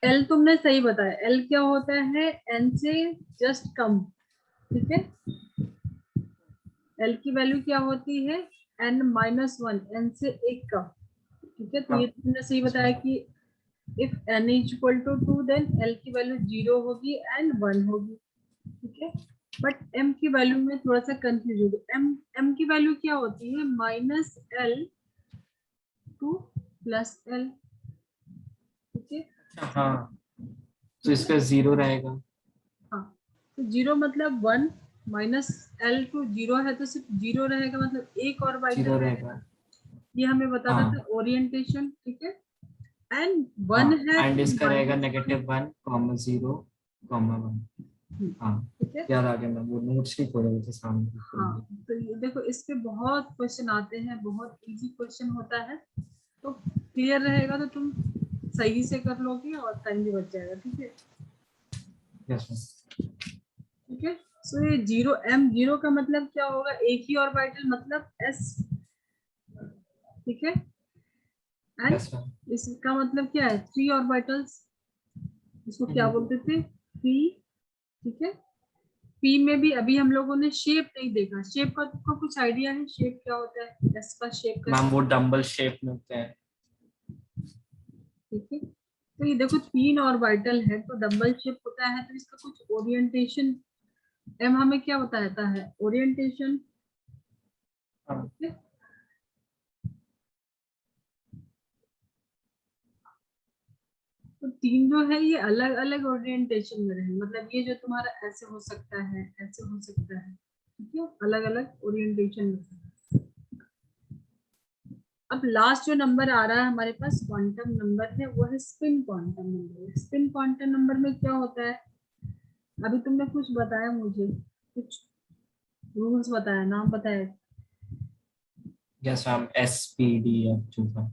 L तुमने सही बताया, एल क्या होता है, एन से जस्ट कम, ठीक है। एल की वैल्यू क्या होती है, एन माइनस वन, एन से एक कम, ठीक है। तो ये हाँ, तुमने सही बताया कि if n is equal to two then l की वैल्यू जीरो होगी एंड वन होगी, ठीक है। बट एम की वैल्यू में थोड़ा सा कंफ्यूज होगी। एम एम की वैल्यू क्या होती है, minus L two plus L, ठीक है। हाँ, तो ठीक है, इसका 0 रहेगा। हाँ। तो जीरो मतलब one, minus L two zero है तो सिर्फ जीरो रहेगा, मतलब एक और बाइटल 0 रहेगा। रहेगा। ये हमें बताना हाँ था ओरिएंटेशन, ठीक है। एंड वन हाँ, है एंड तो इसका रहेगा माइनस वन, -1,0,1। हाँ, ठीक है। याद आ गया, मैं वो नोट्स भी खोले हुए थे हाँ, सामने। तो ये देखो इस पे बहुत क्वेश्चन आते हैं, बहुत इजी क्वेश्चन होता है, तो क्लियर रहेगा तो तुम सही से कर लोगे और टाइम भी बच जाएगा, ठीक है। Yes ma'am. ठीक है, सो ये जीरो, एम जीरो का मतलब क्या होगा, एक ही ऑर्बिटल मतलब एस, ठीक है। Yes ma'am. एंड इसका मतलब क्या है, थ्री ऑर्बिटल्स, इसको क्या बोलते थे, पी, ठीक है। पी में भी अभी हम लोगों ने शेप नहीं देखा, शेप का तुमको कुछ आइडिया है, शेप क्या होता है, एस का शेप मैम कैसा, वो डम्बल शेप में होते हैं। ठीक है। तो ये देखो तीन ऑर्बिटल है तो डबल शेप होता है, तो इसका कुछ ओरिएंटेशन एम हमें क्या बताता है, ओरिएंटेशन, हाँ। ठीक है। तो तीन जो है ये अलग अलग ओरिएंटेशन में रहे, मतलब ये जो तुम्हारा ऐसे हो सकता है, ऐसे हो सकता है, ठीक है, अलग अलग ओरिएंटेशन में। अब लास्ट जो नंबर आ रहा है हमारे पास क्वांटम नंबर है, वो है spin quantum number. Spin quantum number में क्या होता है, अभी तुमने कुछ बताया मुझे, कुछ रूल्स बताया, नाम बताया। यस मैम, SPDF जो था।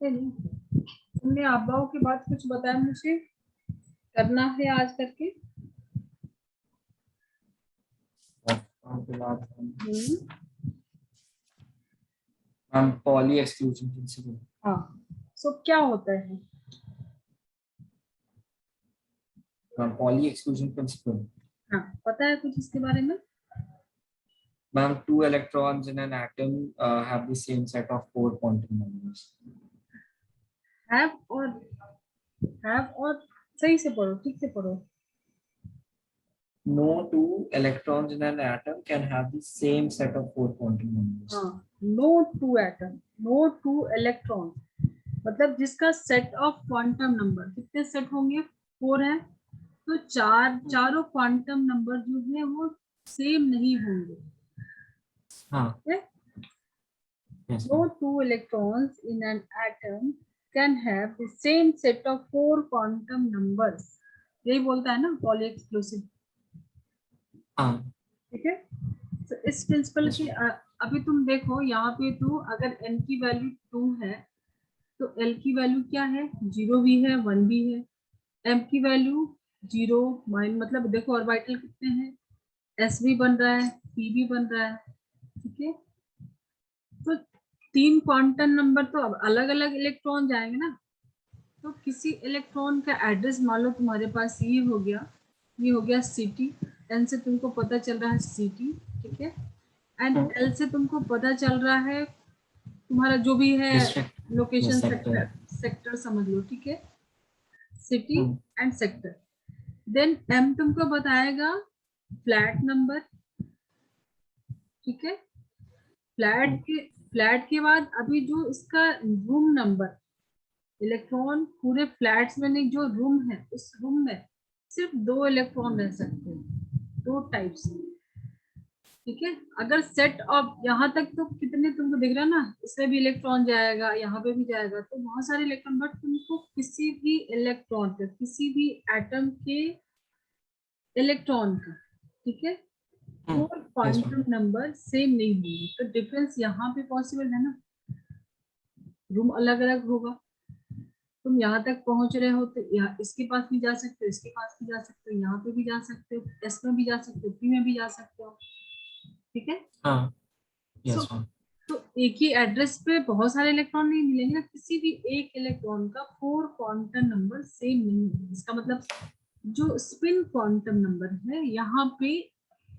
चलिए, तुमने अब्बाओं के बाद कुछ बताया मुझे, करना है आज करके। उसके बाद हम्म, मैम पॉली एक्सक्लूजन प्रिंसिपल। हाँ। सो क्या होता है, मैम पॉली एक्सक्लूजन प्रिंसिपल। हाँ पता है कुछ इसके बारे में। Ma'am 2 electrons in an atom have the same set of 4 quantum numbers. Have और, हैव और, सही से पढ़ो, ठीक से पढ़ो। No 2 electrons in an atom can have the same set of 4 quantum हाँ, numbers. No two atom, no two electron, मतलब जिसका सेट ऑफ क्वांटम नंबर कितने सेट होंगे, फोर है, तो चारों क्वांटम नंबर जो है वो सेम नहीं होंगे, हाँ। ठीक है। Yes No ma'am. two electrons in an atom can have the same set of four quantum numbers, यही बोलता है ना पॉली एक्सक्लूसिव, हाँ। ठीक है। तो इस प्रिंसिपल यस की मैम। अभी तुम देखो यहाँ पे, तो अगर n की वैल्यू टू है तो l की वैल्यू क्या है, जीरो भी है वन भी है। m की वैल्यू जीरो, माइन मतलब देखो ऑर्बिटल कितने हैं, s भी बन रहा है, p भी बन रहा है, ठीक है। तो तीन क्वांटम नंबर तो अब अलग अलग इलेक्ट्रॉन जाएंगे ना, तो किसी इलेक्ट्रॉन का एड्रेस मान लो तुम्हारे पास ये हो गया, ये हो गया सिटी, एन से तुमको पता चल रहा है सिटी, ठीक है। एंड एल से तुमको पता चल रहा है तुम्हारा जो भी है district. Location, yes sector. Sector, sector समझ लो, ठीक है, city and sector. Then m तुमको बताएगा फ्लैट नंबर, ठीक है। फ्लैट के बाद अभी जो इसका रूम नंबर, इलेक्ट्रॉन पूरे फ्लैट्स में नहीं, जो रूम है उस रूम में सिर्फ दो इलेक्ट्रॉन रह सकते हैं, दो टाइप्स, ठीक है। अगर सेट ऑफ यहाँ तक तो कितने तुमको दिख रहा है ना, इसमें भी इलेक्ट्रॉन जाएगा, यहाँ पे भी जाएगा, तो बहुत सारे इलेक्ट्रॉन, बट तुमको किसी भी इलेक्ट्रॉन का, किसी भी एटम के इलेक्ट्रॉन का, ठीक है, four yes quantum ma'am. Number same नहीं होंगे, तो डिफरेंस यहाँ पे पॉसिबल है ना, रूम अलग अलग होगा। तुम यहाँ तक पहुंच रहे हो तो यहाँ इसके पास भी जा सकते हो, इसके पास भी जा सकते हो, यहाँ पे भी जा सकते हो, एस में भी जा सकते हो, पी में भी जा सकते हो, ठीक है। हाँ। So yes ma'am. तो एक ही एड्रेस पे बहुत सारे इलेक्ट्रॉन नहीं मिलेंगे ना, किसी भी एक इलेक्ट्रॉन का 4 क्वांटम नंबर सेम नहीं है। इसका मतलब जो स्पिन क्वांटम नंबर है यहाँ पे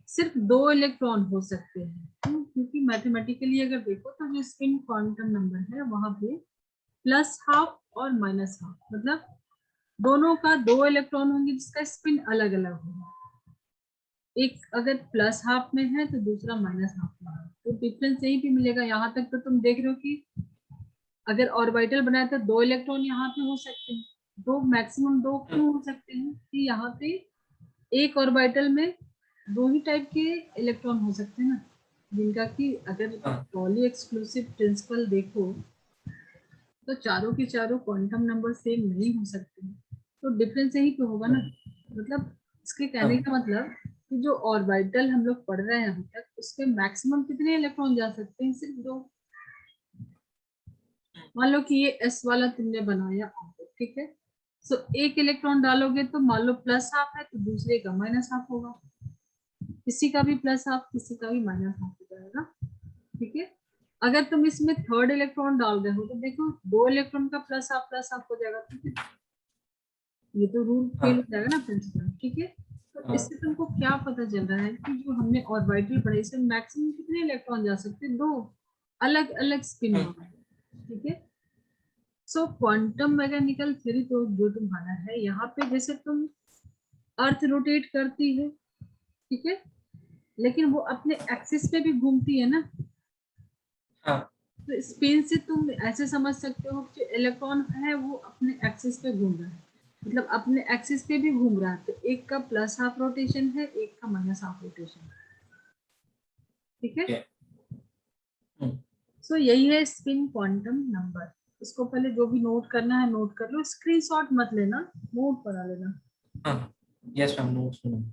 सिर्फ 2 इलेक्ट्रॉन हो सकते हैं। क्यों? क्योंकि मैथमेटिकली अगर देखो तो जो स्पिन क्वांटम नंबर है वहां पे प्लस हाफ और माइनस हाफ, मतलब दोनों का 2 इलेक्ट्रॉन होंगे जिसका स्पिन अलग अलग होगा। एक अगर प्लस हाफ में है तो दूसरा माइनस हाफ में है, तो डिफरेंस यहीं पे मिलेगा। यहाँ तक तो तुम देख रहे हो कि अगर ऑर्बिटल बनाए तो 2 इलेक्ट्रॉन यहाँ पे हो सकते हैं, दो मैक्सिमम 2 क्यों हो सकते हैं कि यहाँ पे एक ऑर्बिटल में 2 ही टाइप के इलेक्ट्रॉन हो सकते हैं ना, जिनका कि अगर पॉली एक्सक्लूसिव प्रिंसिपल देखो तो चारों के चारों क्वांटम नंबर सेम नहीं हो सकते, तो डिफरेंस यही तो होगा ना। मतलब इसके कहने का मतलब कि जो ऑर्बिटल हम लोग पढ़ रहे हैं अभी तक, उसके मैक्सिमम कितने इलेक्ट्रॉन जा सकते हैं, सिर्फ 2। मान लो कि ये एस वाला तुमने बनाया ऑर्बिट, ठीक है, सो एक इलेक्ट्रॉन डालोगे तो मान लो प्लस हाफ है तो दूसरे का माइनस हाफ होगा, किसी का भी प्लस हाफ किसी का भी माइनस हाफ हो जाएगा, ठीक है। अगर तुम इसमें थर्ड इलेक्ट्रॉन डाल रहे हो तो देखो 2 इलेक्ट्रॉन का प्लस हाफ हो जाएगा, ठीक है। ये तो रूल फेल हो जाएगा ना प्रिंसिपल, ठीक है। तो इससे तुमको क्या पता चल रहा है कि जो हमने ऑर्बिटल पढ़े इसमें मैक्सिमम कितने इलेक्ट्रॉन जा सकते हैं, 2 अलग अलग स्पिन वाले, ठीक है। सो क्वांटम मैकेनिकल थ्योरी तो जो तुम्हारा है यहाँ पे, जैसे तुम अर्थ रोटेट करती है, ठीक है, लेकिन वो अपने एक्सिस पे भी घूमती है ना, तो स्पिन से तुम ऐसे समझ सकते हो कि इलेक्ट्रॉन है वो अपने एक्सिस पे घूम रहा है, मतलब अपने एक्सिस पे भी घूम रहा है, तो एक का प्लस हाफ रोटेशन है एक का माइनस हाफ रोटेशन, ठीक है। सो यही है स्पिन क्वांटम नंबर। इसको पहले जो भी नोट करना है नोट कर लो, स्क्रीनशॉट मत लेना, नोट बना लेना। यस मैम, नोट्स में।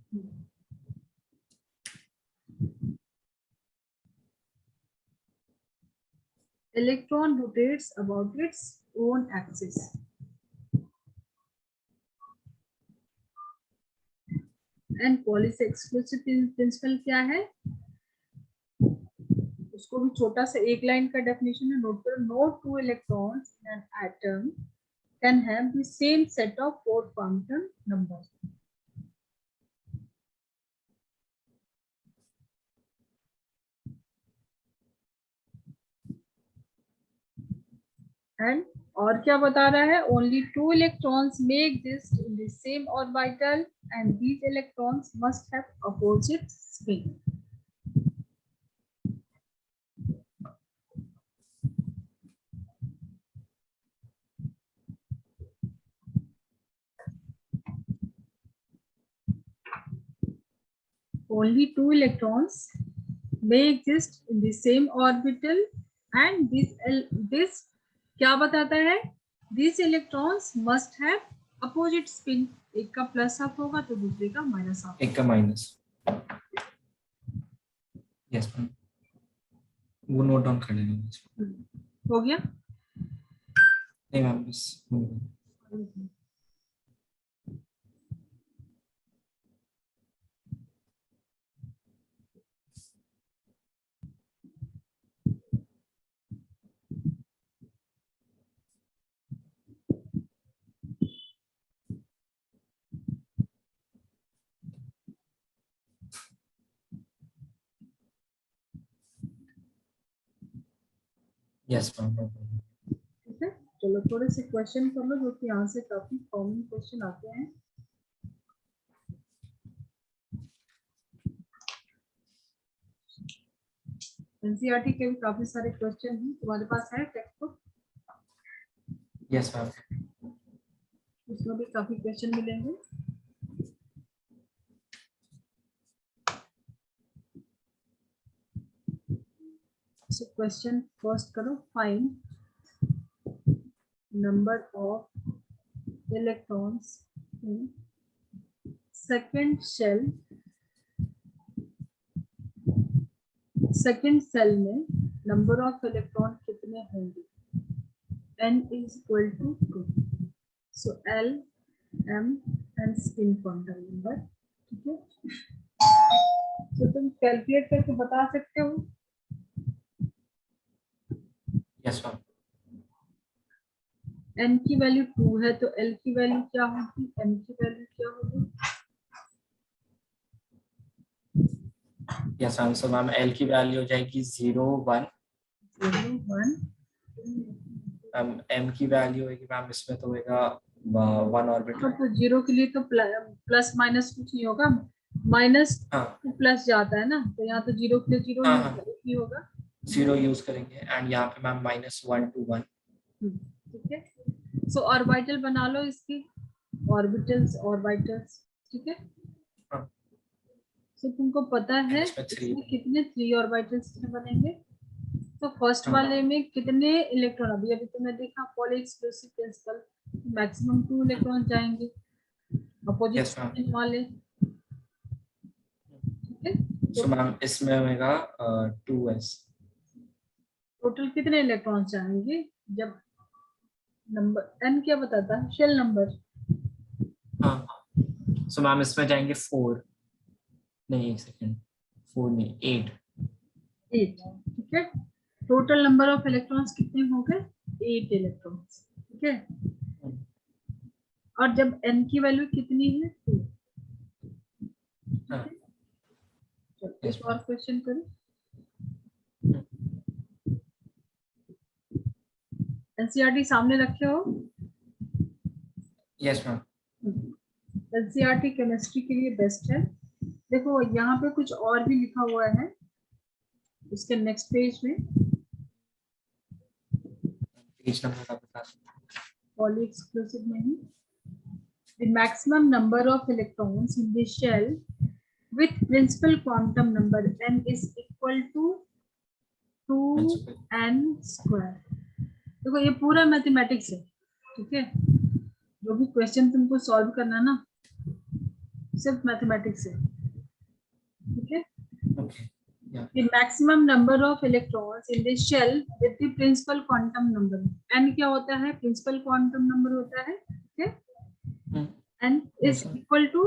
Electron rotates about its own axis. And Pauli's exclusive principle क्या है, उसको भी छोटा सा एक लाइन का डेफिनेशन है, नोट करो। No two electrons in an atom can have the same set of 4 quantum numbers. And और क्या बता रहा है, only 2 electrons may exist in the same orbital and these electrons must have opposite spin. Only 2 electrons may exist in the same orbital and this क्या बताता है, these electrons must have opposite spin, एक का plus half होगा तो दूसरे का minus half, एक का माइनस। यस मैम, वो नोट डाउन कर लेना। हो गया? नहीं मैम, बस यस मैम। ठीक है, चलो थोड़े से क्वेश्चन कर लो जो कि यहाँ से काफी कॉमन क्वेश्चन आते हैं। एनसीईआरटी के भी काफी सारे क्वेश्चन हैं, तुम्हारे पास है टेक्स्ट बुक? Yes ma'am. उसमें भी काफी क्वेश्चन मिलेंगे। So question first करो, find number of electrons in second cell में number of electron कितने होंगे, n is equal to 2, so L M and spin quantum number, ठीक है। तो तुम कैलकुलेट करके बता सकते हो यस मैम। n की वैल्यू 2 है तो l की वैल्यू क्या होगी, m की वैल्यू क्या होगी? Yes ma'am. So ma'am L की वैल्यू हो जाएगी 0 1। 0 1। मैम एम की वैल्यू होगी मैम इसमें तो होगा 1 ऑर्बिटल। तो 0 के लिए तो प्लस माइनस कुछ नहीं होगा, माइनस हाँ प्लस जाता है ना, तो यहाँ तो 0 के लिए 0 हाँ ही हाँ, होगा, ही होगा। 0 यूज करेंगे एंड यहाँ पे मैम -1 to 1। ठीक है, सो ऑर्बिटल बना लो इसकी, ऑर्बिटल्स ऑर्बिटल्स। ठीक है, हाँ सो तुमको पता है इसमें 3 इसमें कितने 3 ऑर्बिटल्स बनेंगे? तो फर्स्ट हाँ वाले में कितने इलेक्ट्रॉन, अभी अभी तुमने देखा Pauli exclusive principle, maximum 2 electron जाएंगे अपोजिट यस मैम। स्पिन वाले। ठीक है, सो तो मैम इसमें होगा 2s। टोटल कितने इलेक्ट्रॉन जाएंगे? जब नंबर n क्या बताता है, शेल नंबर। हाँ सो मैम इसमें जाएंगे 4, नहीं 1 सेकेंड, 4 नहीं 8। 8। ठीक है, टोटल नंबर ऑफ इलेक्ट्रॉन्स कितने हो गए? 8 इलेक्ट्रॉन्स। ठीक है, और जब n की वैल्यू कितनी है? 2। हाँ ठीक है, चलो यस एक और मैम। क्वेश्चन करो। एनसीईआरटी सामने रखे हो? Yes ma'am. एनसीईआरटी केमिस्ट्री के लिए बेस्ट है। देखो यहाँ पे कुछ और भी लिखा हुआ है उसके नेक्स्ट पेज में, पेज नंबर का बता दो। पॉली एक्सक्लूसिव में ही, the maximum number of electrons in the shell with principal quantum number n is equal to 2n square। देखो ये पूरा मैथमेटिक्स है। ठीक है, जो भी क्वेश्चन तुमको सॉल्व करना है ना, सिर्फ मैथमेटिक्स है। ठीक है, ओके या the maximum number of electrons in the shell with the principal quantum number, n क्या होता है? प्रिंसिपल क्वांटम नंबर होता है। ठीक है, n is yes ma'am. equal to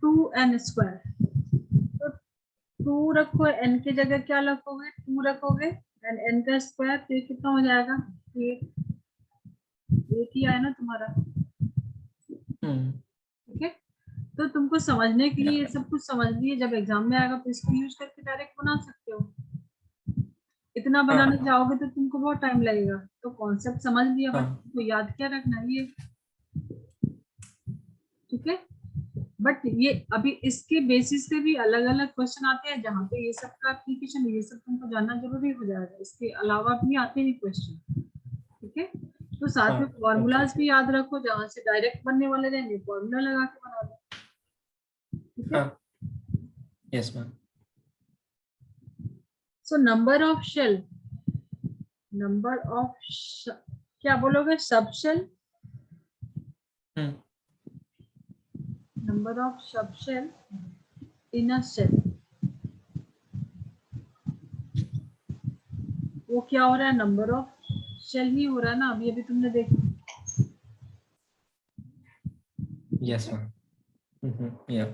2n square। तो 2 रखो, n की जगह क्या रखोगे? 2 रखोगे एंड n का स्क्वायर, तो ये कितना हो जाएगा? 8 ही आया ना तुम्हारा। ठीक है, तो तुमको समझने के लिए ये सब कुछ समझ लिए, जब एग्जाम में आएगा तो इसको यूज करके डायरेक्ट बना सकते हो। इतना बनाने हाँ जाओगे तो तुमको बहुत टाइम लगेगा, तो कॉन्सेप्ट समझ लिया, बट हाँ तुमको याद क्या रखना है ये। ठीक है, बट ये अभी इसके बेसिस पे भी अलग अलग क्वेश्चन आते हैं जहाँ पे ये सब का एप्लीकेशन, ये सब तुमको जानना जरूरी हो जाएगा। इसके अलावा भी आते हैं क्वेश्चन। ठीक है, तो साथ में हाँ फॉर्मूलाज ओके भी याद रखो, जहाँ से डायरेक्ट बनने वाले रहेंगे फॉर्मूला लगा के बना दो। ठीक है, हाँ yes ma'am. So number of shell, number of क्या बोलोगे? Subshell, number of subshell in a shell, वो क्या हो रहा है? नंबर ऑफ शेल ही हो रहा है ना, अभी अभी तुमने देखा। Yes ma'am. या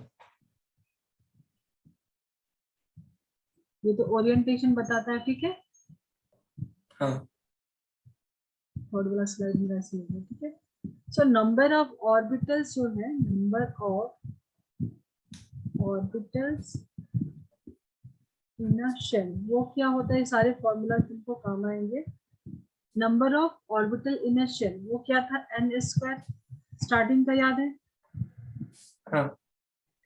ये तो ओरिएंटेशन बताता है। ठीक है, हाँ थर्ड वाला स्लाइड मेरा ऐसे होगा। ठीक है, सो नंबर ऑफ ऑर्बिटल्स जो है, number of orbitals in a shell, वो क्या होता है? सारे फॉर्मूला तुमको काम आएंगे। Number of orbital in a shell वो क्या था? n स्क्वायर, स्टार्टिंग का याद है? हाँ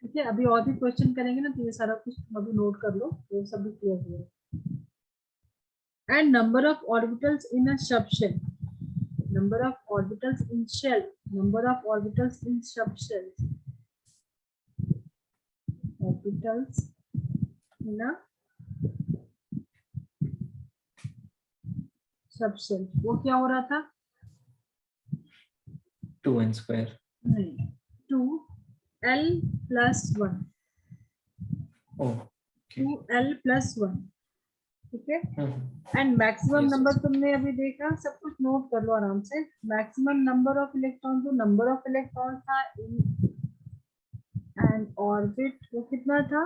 ठीक है, अभी और भी क्वेश्चन करेंगे ना, तो ये सारा कुछ तुम अभी नोट कर लो, तो सब भी क्लियर हो जाएगा। And number of orbitals in a subshell, number of orbitals in shell, number of orbitals in subshells, orbitals in a subshell, वो क्या हो रहा था? 2n square. नहीं, 2l plus 1, okay 2l plus 1। ठीक है, and maximum yes number yes तुमने अभी देखा, सब कुछ नोट कर लो आराम से। मैक्सिमम नंबर ऑफ इलेक्ट्रॉन, जो नंबर ऑफ इलेक्ट्रॉन था इन एंड ऑर्बिट, वो कितना था?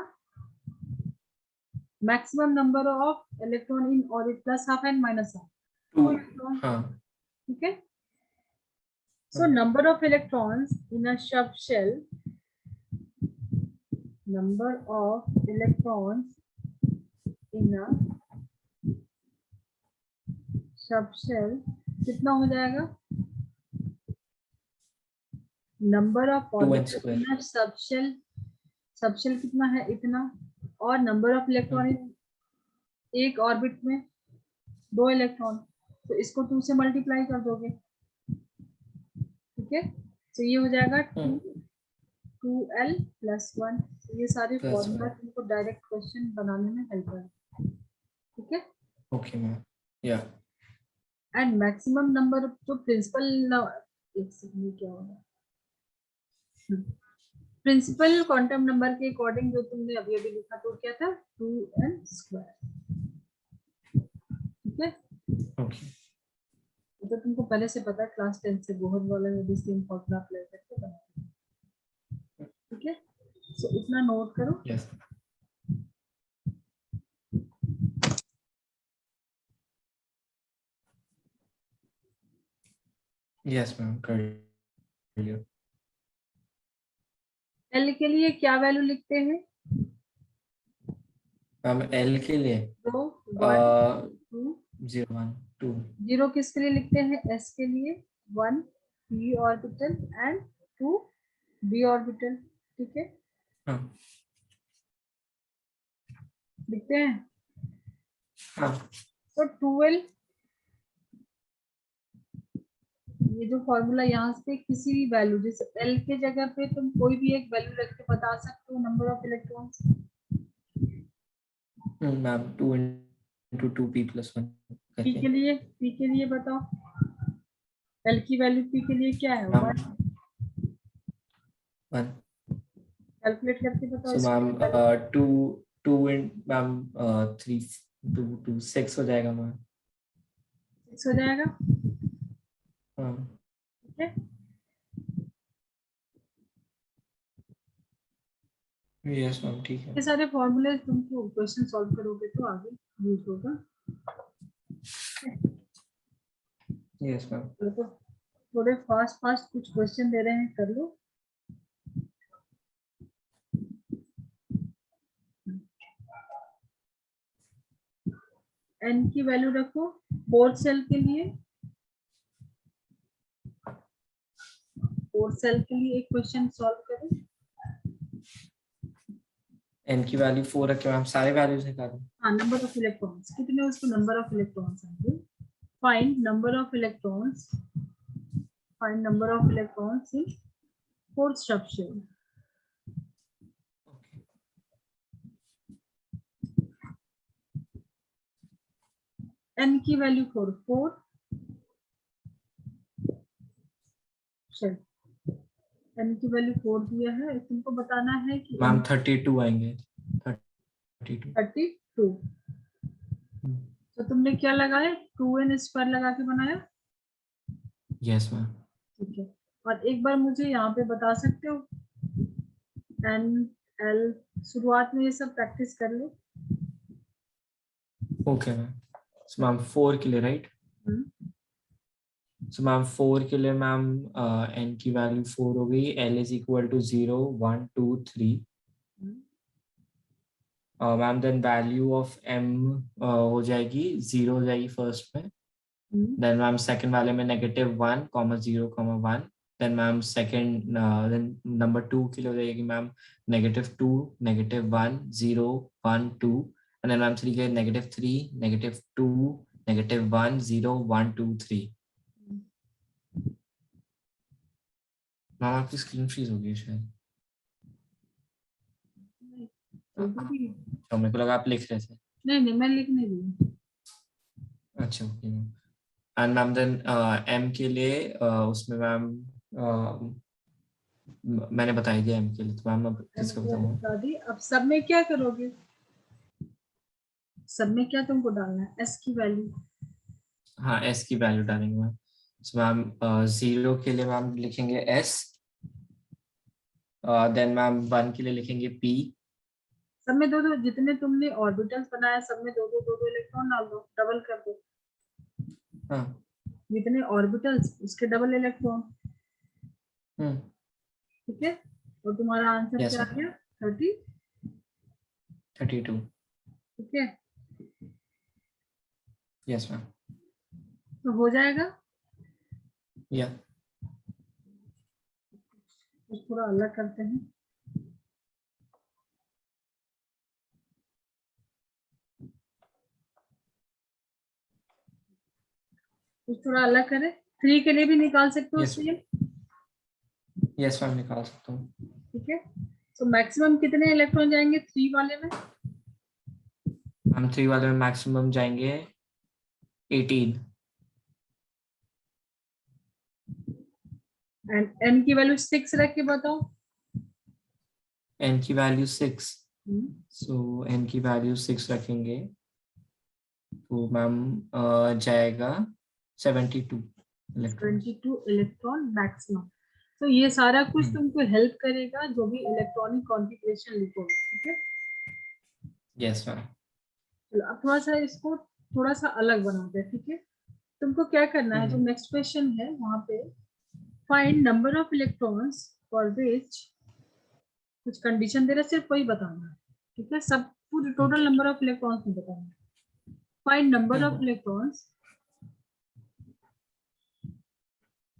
Maximum number of electron in orbit plus half and minus half, 2 electron, हाँ ठीक है। So number of electrons in a subshell, number of electrons in a subshell कितना हो जाएगा? Number of 2n orbital square in a subshell, subshell कितना है? इतना। और नंबर ऑफ इलेक्ट्रॉन इन एक ऑर्बिट में 2 इलेक्ट्रॉन, तो इसको 2 से मल्टीप्लाई कर दोगे, ठीक है। तो ये हो जाएगा 2l + 1। ये सारे Plus फॉर्मूला 1 तुमको डायरेक्ट क्वेश्चन बनाने में हेल्प करेगा, ठीक है। okay ma'am yeah and maximum number जो प्रिंसिपल, एक सेकंड क्या होगा, प्रिंसिपल क्वांटम नंबर के अकॉर्डिंग जो तुमने अभी अभी लिखा तो क्या था? 2n², ठीक है। okay तो तुमको पहले से पता है, क्लास 10 से बोहर वाले में भी सेम फॉर्मूला अप्लाई करके बना, ठीक है। सो इतना नोट करो। yes yes ma'am कर लिया एल के लिए क्या वैल्यू लिखते हैं? मैम L के लिए 2 1 2 0 1 2 0 किसके लिए लिखते हैं? एस के लिए 1 p orbital and 2 d orbital, ठीक है, हाँ लिखते हैं। हाँ तो 2l, ये जो फॉर्मूला यहाँ से किसी भी वैल्यू, जैसे एल के जगह पे तुम कोई भी एक वैल्यू रख के बता सकते हो number of electrons. Ma'am 2 into 2p + 1 P करके के लिए, पी के लिए बताओ, एल की वैल्यू पी के लिए क्या है? मैम 1। 1 कैलकुलेट करके बताओ so इसकी मैम वैल्यू। 2 2 in मैम 3 2 2 6 हो जाएगा मैम 6 हो जाएगा, हाँ ठीक है। यस मैम ठीक है ये सारे फॉर्मूले तुमको क्वेश्चन सॉल्व करोगे तो आगे यूज होगा। यस मैम तो थोड़े फास्ट फास्ट कुछ क्वेश्चन दे रहे हैं, कर लो। एन की वैल्यू रखो 4 सेल के लिए, 4 सेल के लिए एक क्वेश्चन सॉल्व करो। n की वैल्यू 4 रखे मैम सारे वैल्यूज निकालो हाँ, नंबर ऑफ इलेक्ट्रॉन्स कितने, उसको नंबर ऑफ इलेक्ट्रॉन्स आएंगे। Find number of electrons, find number of electrons in fourth subshell. N की वैल्यू 4 चल, एन की वैल्यू 4 दिया है, तुमको बताना है कि मैम 32 आएंगे 32 32। तो तुमने क्या लगाया? 2n² लगा के बनाया, यस मैम ठीक है। और एक बार मुझे यहाँ पे बता सकते हो, एन एल, शुरुआत में ये सब प्रैक्टिस कर लो। ओके मैम सो मैम 4 के लिए राइट सो मैम 4 के लिए मैम n की वैल्यू 4 हो गई l is equal to 0 1 2 3 ma'am then value of m हो जाएगी 0 हो जाएगी फर्स्ट में देन मैम सेकंड वाले में -1 0 1 then ma'am second then number 2 के लिए हो जाएगी मैम -2 -1 0 1 2 एंड देन मैम 3 के लिए -3 -2 -1 0 1 2 3 मैम आपकी स्क्रीन फ्रीज हो गई शायद तो मेरे को लगा आप लिख रहे थे नहीं नहीं, मैं लिख नहीं रही। अच्छा okay ma'am and ma'am then m के लिए उसमें मैम मैंने बता दिया m के लिए तो मैम अब किसका बताऊँ बता दी। अब सब में क्या करोगे? सब में क्या तुमको डालना है? एस की वैल्यू, हाँ s की वैल्यू डालेंगे मैम सो मैम 0 के लिए मैम लिखेंगे s देन मैम 1 के लिए लिखेंगे p सब में दो दो, जितने तुमने ऑर्बिटल्स बनाया सब में दो दो इलेक्ट्रॉन डाल दो, डबल कर दो। हाँ जितने ऑर्बिटल्स उसके डबल इलेक्ट्रॉन, ठीक है। और तुम्हारा आंसर यस क्या आ गया? 32। ठीक है, यस मैम। तो हो जाएगा। या तो थोड़ा अलग करते हैं, कुछ थोड़ा अलग करें। 3 के लिए भी निकाल सकते हो यस सेम, यस मैम, निकाल सकता हूँ। ठीक है। तो मैक्सिमम कितने इलेक्ट्रॉन जाएंगे 3 वाले में? मैम 3 वाले में मैक्सिमम जाएंगे 18। एंड n की वैल्यू 6 रख के बताओ। n की वैल्यू 6, सो n की वैल्यू 6 रखेंगे तो मैम जाएगा 72 इलेक्ट्रॉन। 22 electron maximum. तो ये सारा कुछ तुमको हेल्प करेगा जो भी इलेक्ट्रॉनिक कॉन्फ़िगरेशन लिखोगे, ठीक है। Yes ma'am. चलो अब थोड़ा सा इसको थोड़ा सा अलग बनाते हैं, ठीक है। तुमको क्या करना है, जो नेक्स्ट क्वेश्चन है वहां पे find number of electrons for which, कुछ कंडीशन दे रहा है, सिर्फ वही बताना है, ठीक है। सब पूरे टोटल नंबर ऑफ इलेक्ट्रॉन्स नहीं बताना। Find number of electrons,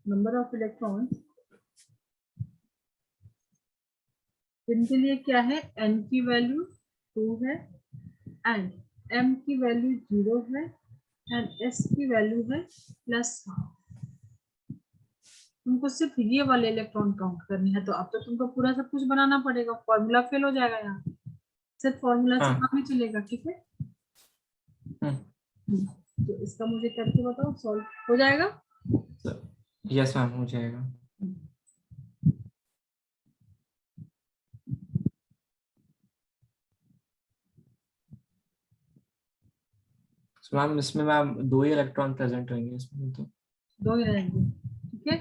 number of electrons जिनके लिए क्या है, n की वैल्यू 2 है एंड m की वैल्यू 0 है एंड s की वैल्यू है +12। तुमको सिर्फ ये वाले इलेक्ट्रॉन काउंट करने हैं, तो अब तो तुमको पूरा सब कुछ बनाना पड़ेगा, फॉर्मूला फेल हो जाएगा यहाँ, सिर्फ फॉर्मूला से काम नहीं चलेगा, ठीक है। तो इसका मुझे करके बताओ, सॉल्व हो जाएगा? यस मैम, हो जाएगा। मैम इसमें मैम 2 ही इलेक्ट्रॉन प्रेजेंट होंगे इसमें तो। 2 ही रहेंगे, ठीक है।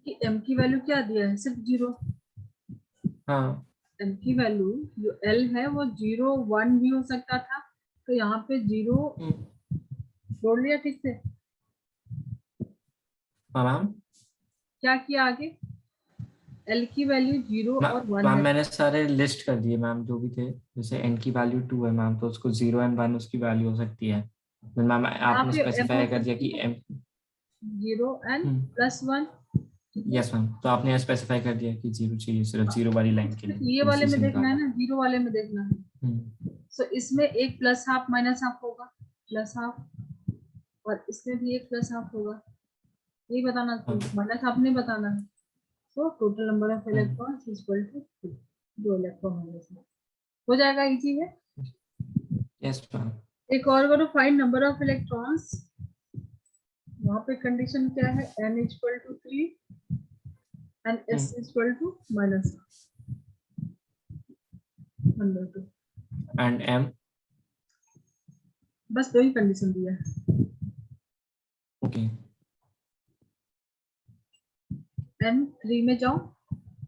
कि m की वैल्यू क्या दिया है, सिर्फ 0। हाँ m की वैल्यू जो l है वो 0 1 भी हो सकता था, तो यहाँ पे 0 जोड़ लिया ठीक से। मैम। क्या किया आगे, l की वैल्यू 0 और 1 मैम है। मैंने सारे लिस्ट कर दिए मैम, जो भी थे। जैसे n की वैल्यू 2 है मैम, तो उसको 0 एंड 1 उसकी वैल्यू हो सकती है। मैम यहाँ आपने पे m हो स्पेसिफाई कर दिया सकती कि है m। 0 एंड +1। यस मैम, तो आपने स्पेसिफाई कर दिया कि 0 चाहिए सिर्फ 0 वाली लाइन के सिर्फ लिए, ये तो वाले उसी में से देखना है निकाला। ना, 0 वाले में देखना है। सो इसमें एक प्लस हाफ माइनस हाफ होगा, प्लस हाफ, और इसमें भी एक प्लस हाफ होगा, यही बताना तुमको, माइनस हाफ नहीं बताना है। So total number of electrons is equal to 2, 2 electron होंगे इसमें, हो जाएगा, इजी है। Yes ma'am. एक और करो, फाइंड नंबर ऑफ इलेक्ट्रॉन्स, वहां पे कंडीशन क्या है, n equal to 3 and s equal to -2। And m। बस 2 ही कंडीशन दिया है। ओके। n 3 में जाओ,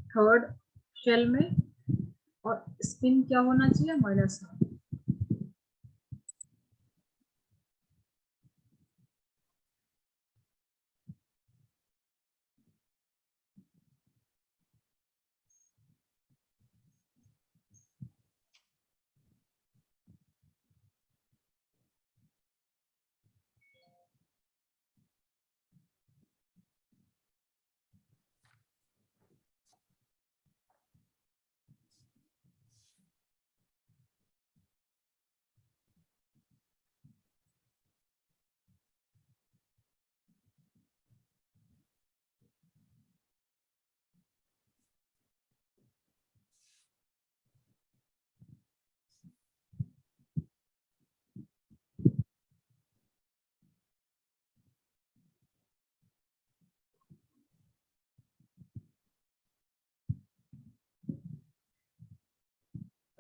थर्ड शेल में, और स्पिन क्या होना चाहिए, -1।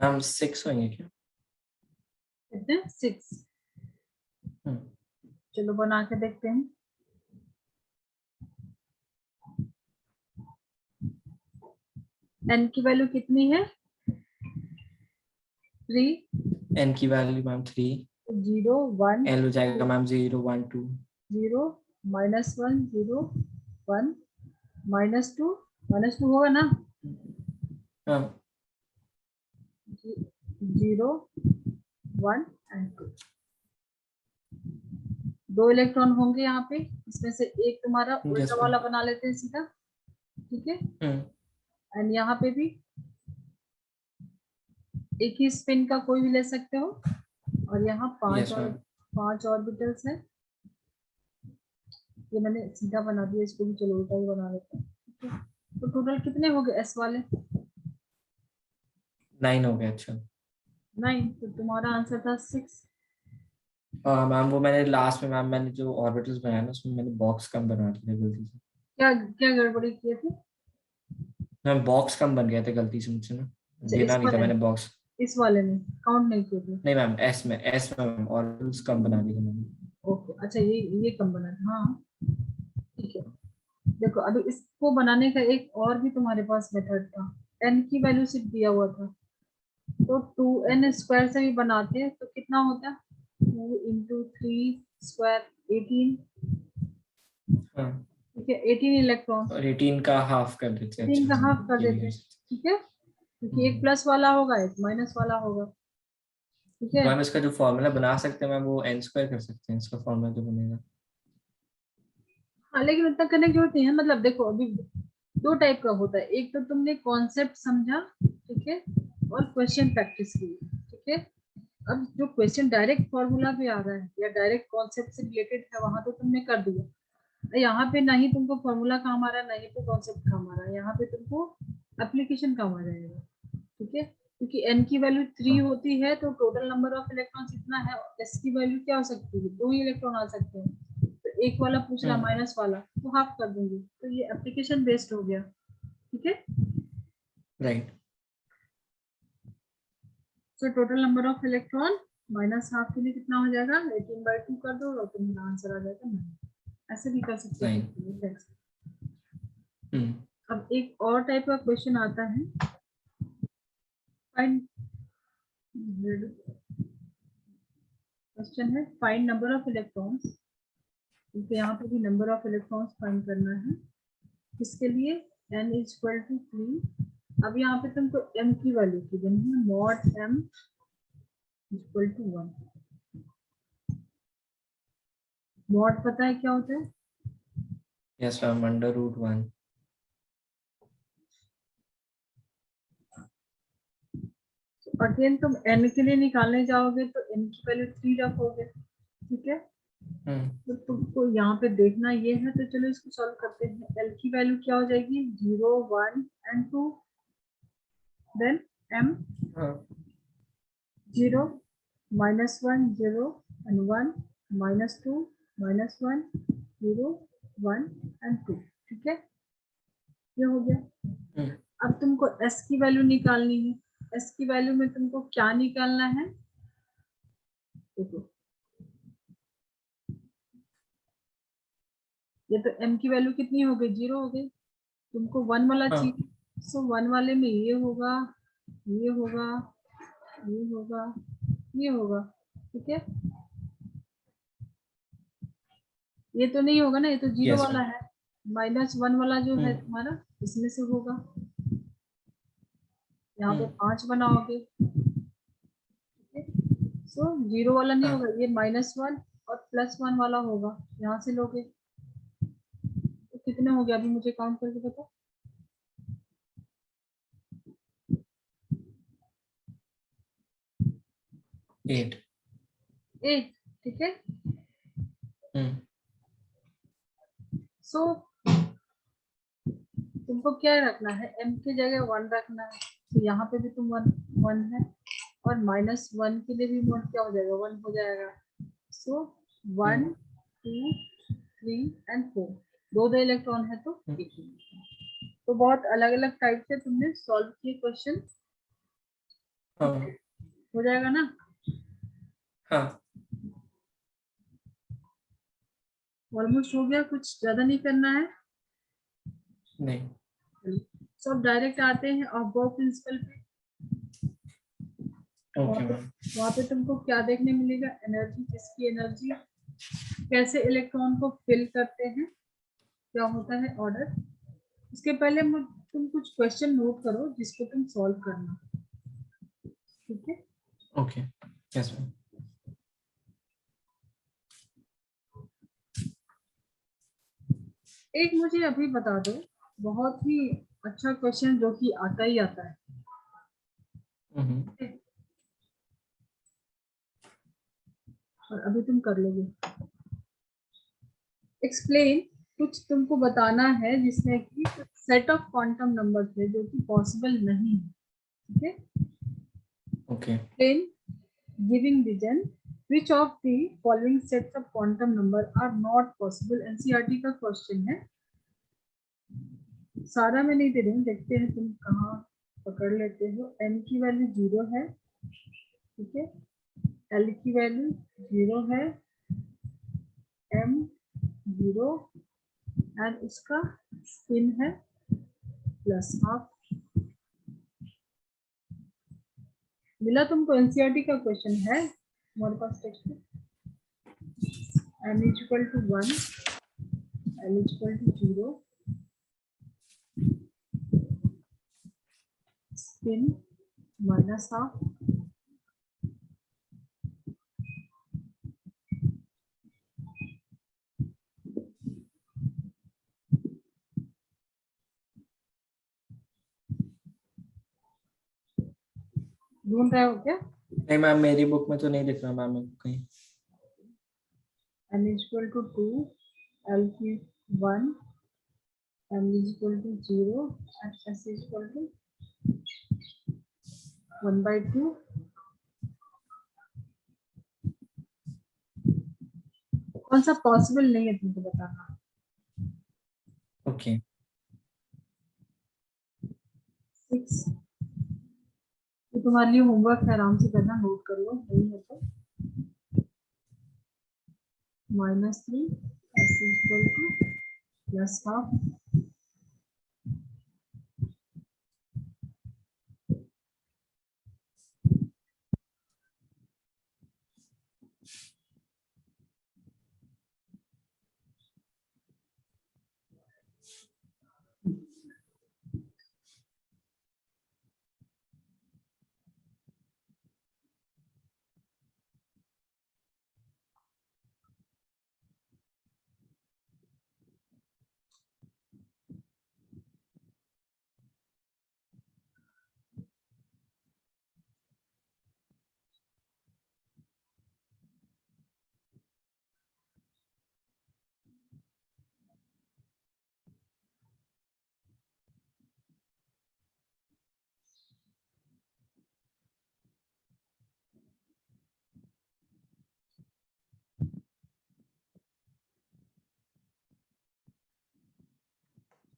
मैम 6 होंगे क्या? कितने, 6? चलो बना के देखते हैं। n की वैल्यू कितनी है, 3। n की वैल्यू मैम 3। 0 1 l हो जाएगा मैम 0 1 2। 0 -1 0 1 -2 होगा ना, हाँ 0 1 एंड 2। 2 इलेक्ट्रॉन होंगे यहाँ पे, इसमें से एक तुम्हारा यस उल्टा वाला बना लेते हैं सीधा, ठीक है। एंड यहाँ पे भी एक ही स्पिन का कोई भी ले सकते हो, और यहाँ यस मैम। 5 ऑर्बिटल्स है। ये मैंने सीधा बना दिया, इसको भी चलो उल्टा ही बना लेते हैं, ठीक है। तो टोटल कितने हो गए एस वाले? 9 हो गया। अच्छा 9, तो तुम्हारा आंसर था 6। मैम वो मैंने लास्ट में मैम मैंने जो ऑर्बिटल्स बनाया ना उसमें मैंने बॉक्स कम बना दिया गलती से। क्या क्या गड़बड़ी की थी? मैम बॉक्स कम बन गया था गलती से मुझसे ना, अच्छा गिना नहीं था मैंने बॉक्स। इस वाले में काउंट नहीं किए थे? नहीं मैम एस में मैम ऑर्बिटल्स कम बना दिए थे मैंने। ओके, अच्छा ये कम बना था, हाँ ठीक है। देखो अभी इसको बनाने का एक और भी तुम्हारे पास मेथड था, n की वैल्यू सिर्फ दिया हुआ था, तो 2n स्क्वायर से भी बनाते हैं तो कितना होता है, 2 × 3 स्क्वायर 18, हाँ ठीक है, 18 इलेक्ट्रॉन, और 18 का हाफ कर देते हैं। 18 अच्छा का हाफ कर ये भी देते है। हैं, ठीक है, क्योंकि एक प्लस वाला होगा एक माइनस वाला होगा, ठीक है। मैम इसका जो फॉर्मूला बना सकते हैं मैम वो n स्क्वायर कर सकते हैं, इसका फॉर्मूला जो बनेगा। हाँ लेकिन उतना करने की जरूरत नहीं है, मतलब देखो अभी 2 टाइप का होता है, एक तो तुमने कॉन्सेप्ट समझा, ठीक है, और क्वेश्चन प्रैक्टिस की, ठीक है। अब जो क्वेश्चन डायरेक्ट फॉर्मूला पे आ रहा है या डायरेक्ट कॉन्सेप्ट से रिलेटेड है, वहां तो तुमने कर दिया। यहाँ पे ना ही तुमको फॉर्मूला काम आ रहा है, ना ही तो कॉन्सेप्ट काम आ रहा है, यहाँ पे तुमको एप्लीकेशन काम आ जाएगा, ठीक है। क्योंकि n की वैल्यू 3 हाँ होती है तो टोटल नंबर ऑफ इलेक्ट्रॉन्स इतना है, s की वैल्यू क्या हो सकती है, 2 ही इलेक्ट्रॉन आ सकते हैं, तो एक वाला पूछ रहा माइनस वाला तो हाफ कर दूंगी, तो ये एप्लीकेशन बेस्ड हो गया, ठीक है। Right. So total number of electron minus half के लिए कितना हो जाएगा, 18/2 कर दो और तुम्हारा आंसर आ जाएगा 9। ऐसे भी कर सकते हो। अब एक और टाइप का क्वेश्चन आता है, फाइंड क्वेश्चन है फाइंड नंबर ऑफ इलेक्ट्रॉन्स, क्योंकि यहाँ पे भी नंबर ऑफ इलेक्ट्रॉन्स फाइंड करना है, इसके लिए n = 3। अब यहाँ पे तुमको m की वैल्यू की देनी है, मॉड m = 1। मॉड पता है क्या होता है? Yes ma'am √1। अगेन तुम n के लिए निकालने जाओगे तो n की वैल्यू 3 रखोगे, ठीक है। तो तुमको यहाँ पे देखना ये है, तो चलो इसको सॉल्व करते हैं। l की वैल्यू क्या हो जाएगी, 0 1 and 2, then m 0 -1 0 and 1 -2 -1 0 1 and 2, ठीक है, ये हो गया। अब तुमको s की वैल्यू निकालनी है, s की वैल्यू में तुमको क्या निकालना है, देखो ये तो m की वैल्यू कितनी हो गई, 0 हो गई, तुमको 1 वाला चाहिए, सो 1 वाले में ये होगा ये होगा ये होगा ये होगा, ठीक है। ये तो नहीं होगा ना, ये तो 0 यस वाला है, -1 वाला जो है तुम्हारा इसमें से होगा, यहाँ पे 5 बनाओगे, सो 0 वाला नहीं होगा, ये -1 और +1 वाला होगा, यहाँ से लोगे तो कितने हो गया, अभी मुझे काउंट करके बताओ। 8। 8, ठीक है। सो तुमको क्या रखना है, m की जगह 1 रखना है, तो यहाँ पे भी तुम 1 है, और -1 के लिए भी मोड क्या हो जाएगा, 1 हो जाएगा। सो 1 2 3 एंड 4, 2 इलेक्ट्रॉन है तो 18। तो बहुत अलग अलग टाइप से तुमने सॉल्व किए क्वेश्चन, हो जाएगा ना। हाँ ऑलमोस्ट हो गया, कुछ ज्यादा नहीं करना है। नहीं। सब डायरेक्ट आते हैं अबव प्रिंसिपल पे। Okay ma'am. वहाँ पे तुमको क्या देखने मिलेगा, एनर्जी, किसकी एनर्जी, कैसे इलेक्ट्रॉन को फिल करते हैं, क्या होता है ऑर्डर। इसके पहले तुम कुछ क्वेश्चन नोट करो जिसको तुम सॉल्व करना, ठीक है। Okay, yes ma'am. एक मुझे अभी बता दो, बहुत ही अच्छा क्वेश्चन जो कि आता ही आता है। और अभी तुम कर लोगे। एक्सप्लेन, कुछ तुमको बताना है जिसमें कि सेट ऑफ क्वांटम नंबर्स है जो कि पॉसिबल नहीं है, ठीक है। Okay. Explain giving reason which of the following sets of quantum number are not possible। NCERT का क्वेश्चन है, सारा मैं नहीं दे रही हूँ, देखते हैं तुम कहाँ पकड़ लेते हो। n की वैल्यू 0 है, ठीक है। l की वैल्यू 0 है, m 0 एंड उसका स्पिन है +12। मिला तुमको? एनसीईआरटी का क्वेश्चन है हमारे पास टेक्स्ट में। n = 1, l = 0, spin -12। ढूंढ रहे हो क्या? नहीं मैम, मेरी बुक में तो नहीं दिख रहा मैम कहीं। n = 2, l की 1, m = 0 and s = 1/2। कौन सा पॉसिबल नहीं है तुमको बताना। ओके। 6, तो तुम्हारे लिए होमवर्क है, आराम से करना, नोट कर लो, नहीं है तो -3, s = +12।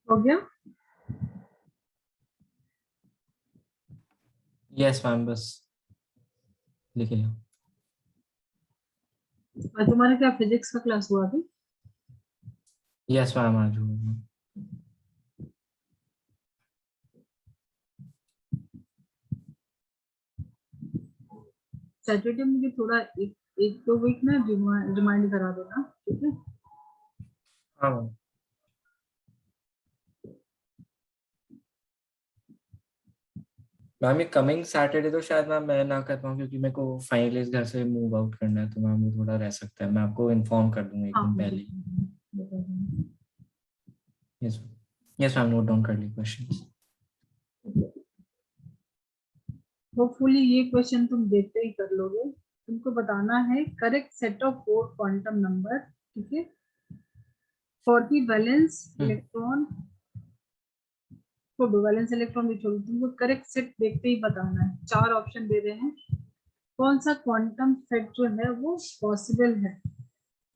हो गया? यस मैम, बस लिख लिया। और तुम्हारा क्या फिजिक्स का क्लास हुआ अभी? यस मैम, आज हुआ। सैटरडे मुझे थोड़ा एक दो वीक ना रिमाइंड करा देना, ठीक है। हाँ मैम। मैम ये कमिंग सैटरडे तो शायद मैम मैं ना कर पाऊँ, क्योंकि मेरे को फाइनली इस घर से मूव आउट करना है, तो मैम वो थोड़ा रह सकता है। मैं आपको इन्फॉर्म कर दूंगा एक हाँ दिन मुझे पहले। बता देना। Yes, yes ma'am, note down कर ली क्वेश्चंस। होपफुली ये क्वेश्चन तुम देखते ही कर लोगे। तुमको बताना है correct set of 4 quantum number, ठीक है, फॉर दी वैलेंस इलेक्ट्रॉन। छोड़ो वैलेंस इलेक्ट्रॉन भी छोड़ो, तुमको करेक्ट सेट देखते ही बताना है। 4 ऑप्शन दे रहे हैं, कौन सा क्वांटम सेट जो है वो पॉसिबल है,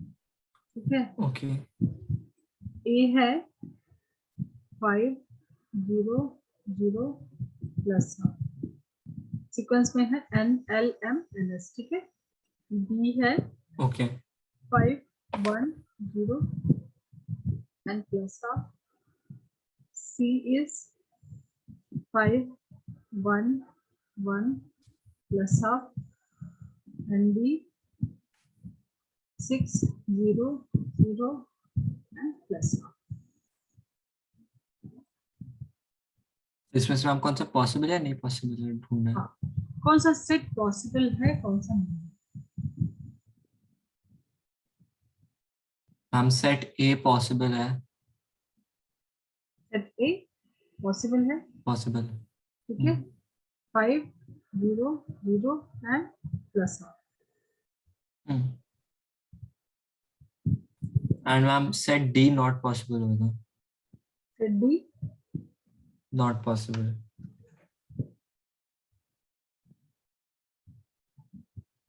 ठीक है। ओके। ए है 5 0 0 +1, सीक्वेंस में है NLMNS, ठीक है। बी है okay. 5 1 0 and +half। C is 5 1 1 +half, and D 6 0 0 and plus. इसमें से हम कौन सा पॉसिबल है नहीं पॉसिबल है ढूंढना है। हाँ, कौन सा सेट पॉसिबल है कौन सा नहीं है? हम सेट ए पॉसिबल है। सेट ए पॉसिबल है, पॉसिबल। ठीक है। 5 0 0 and plus. And ma'am set D not possible होगा। सेट डी नॉट पॉसिबल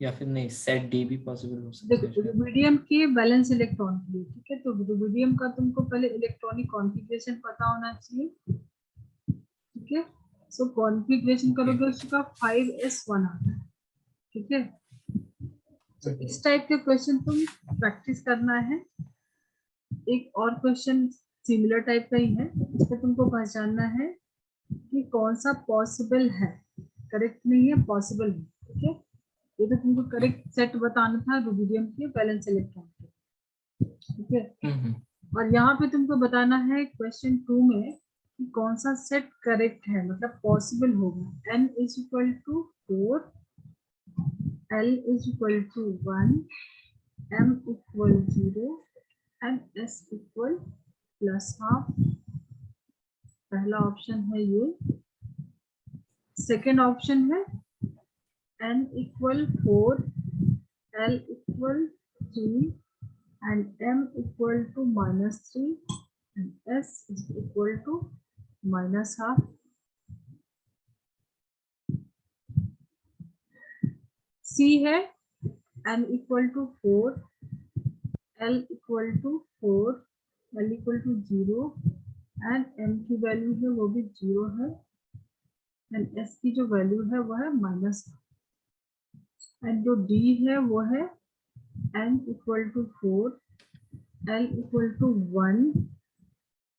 या फिर नहीं सेट डी भी पॉसिबल हो सकता देखो है शायद। रुबिडियम के वैलेंस इलेक्ट्रॉन के लिए, ठीक है। तो रुबिडियम का तुमको पहले इलेक्ट्रॉनिक कॉन्फ़िगरेशन पता होना चाहिए, ठीक है। सो कॉन्फ़िगरेशन करोगे उसका 5s1 आता है, ठीक है। तो इस टाइप के क्वेश्चन तुम प्रैक्टिस करना है। एक और क्वेश्चन सिमिलर टाइप का ही है, इसमें तुमको पहचानना है कि कौन सा पॉसिबल है, करेक्ट नहीं है, पॉसिबल है, ठीक है। ये तो तुमको करेक्ट सेट बताना था रुबिडियम के वैलेंस इलेक्ट्रॉन के, ठीक है। और यहाँ पे तुमको बताना है क्वेश्चन 2 में कि कौन सा सेट करेक्ट है, मतलब पॉसिबल होगा। n is equal to 4, l is equal to 1, m equal 0 and s equal plus half. पहला ऑप्शन है ये। सेकेंड ऑप्शन है n equal 4, l equal 3 and m equal to -3 and s is equal to -half. C है n equal to 4, l equal to 4, l equal to 0 and m की value है वो भी 0 है and s की जो value है वो है -half। एंड जो D है वो है n equal to 4, l equal to 1,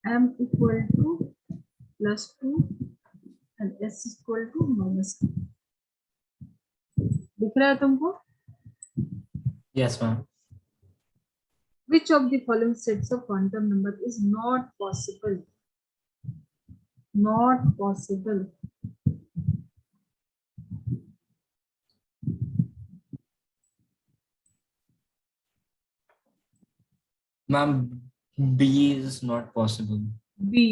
m equal to +2 and s equal to -2। दिख रहा है तुमको? Yes ma'am. Which of the following sets of quantum number is not possible? Not possible. Ma'am b is not possible. B.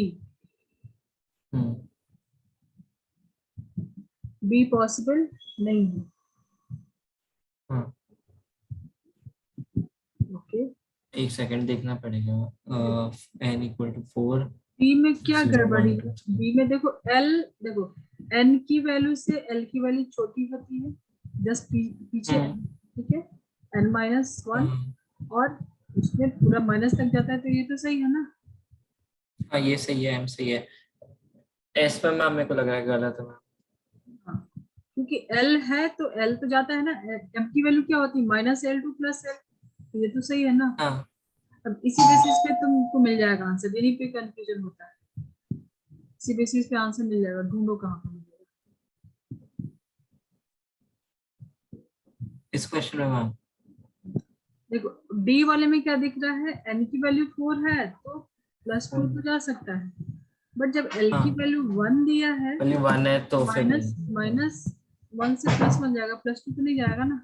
B possible नहीं है। Okay. एक second देखना पड़ेगा। n equal to 4 B में क्या 0 गड़बड़ी 1 है? 2 B में देखो L, देखो N की वैल्यू से L की वैल्यू छोटी होती है, जस्ट पीछे, ठीक है। n-1 और उसमें पूरा माइनस तक जाता है, तो ये तो सही है ना। हाँ ये सही है, m सही है। s पर मैम मेरे को लग रहा है गलत है मैम। हाँ, क्योंकि L है तो L तो जाता है ना, M की वैल्यू क्या होती है -L2 + L, तो ये तो सही है ना। हाँ अब इसी बेसिस पे तुमको मिल जाएगा आंसर, यहीं पे कंफ्यूजन होता है। इसी बेसिस पे आंसर मिल जाएगा, ढूंढो कहाँ पे मिलेगा। इस क्वेश्चन में मैम देखो डी वाले में क्या दिख रहा है, n की वैल्यू 4 है तो +2 तो जा सकता है, बट जब l की वैल्यू 1 दिया है वैल्यू 1 है तो फिर -1 से +1 जाएगा, +2 तो नहीं जाएगा ना।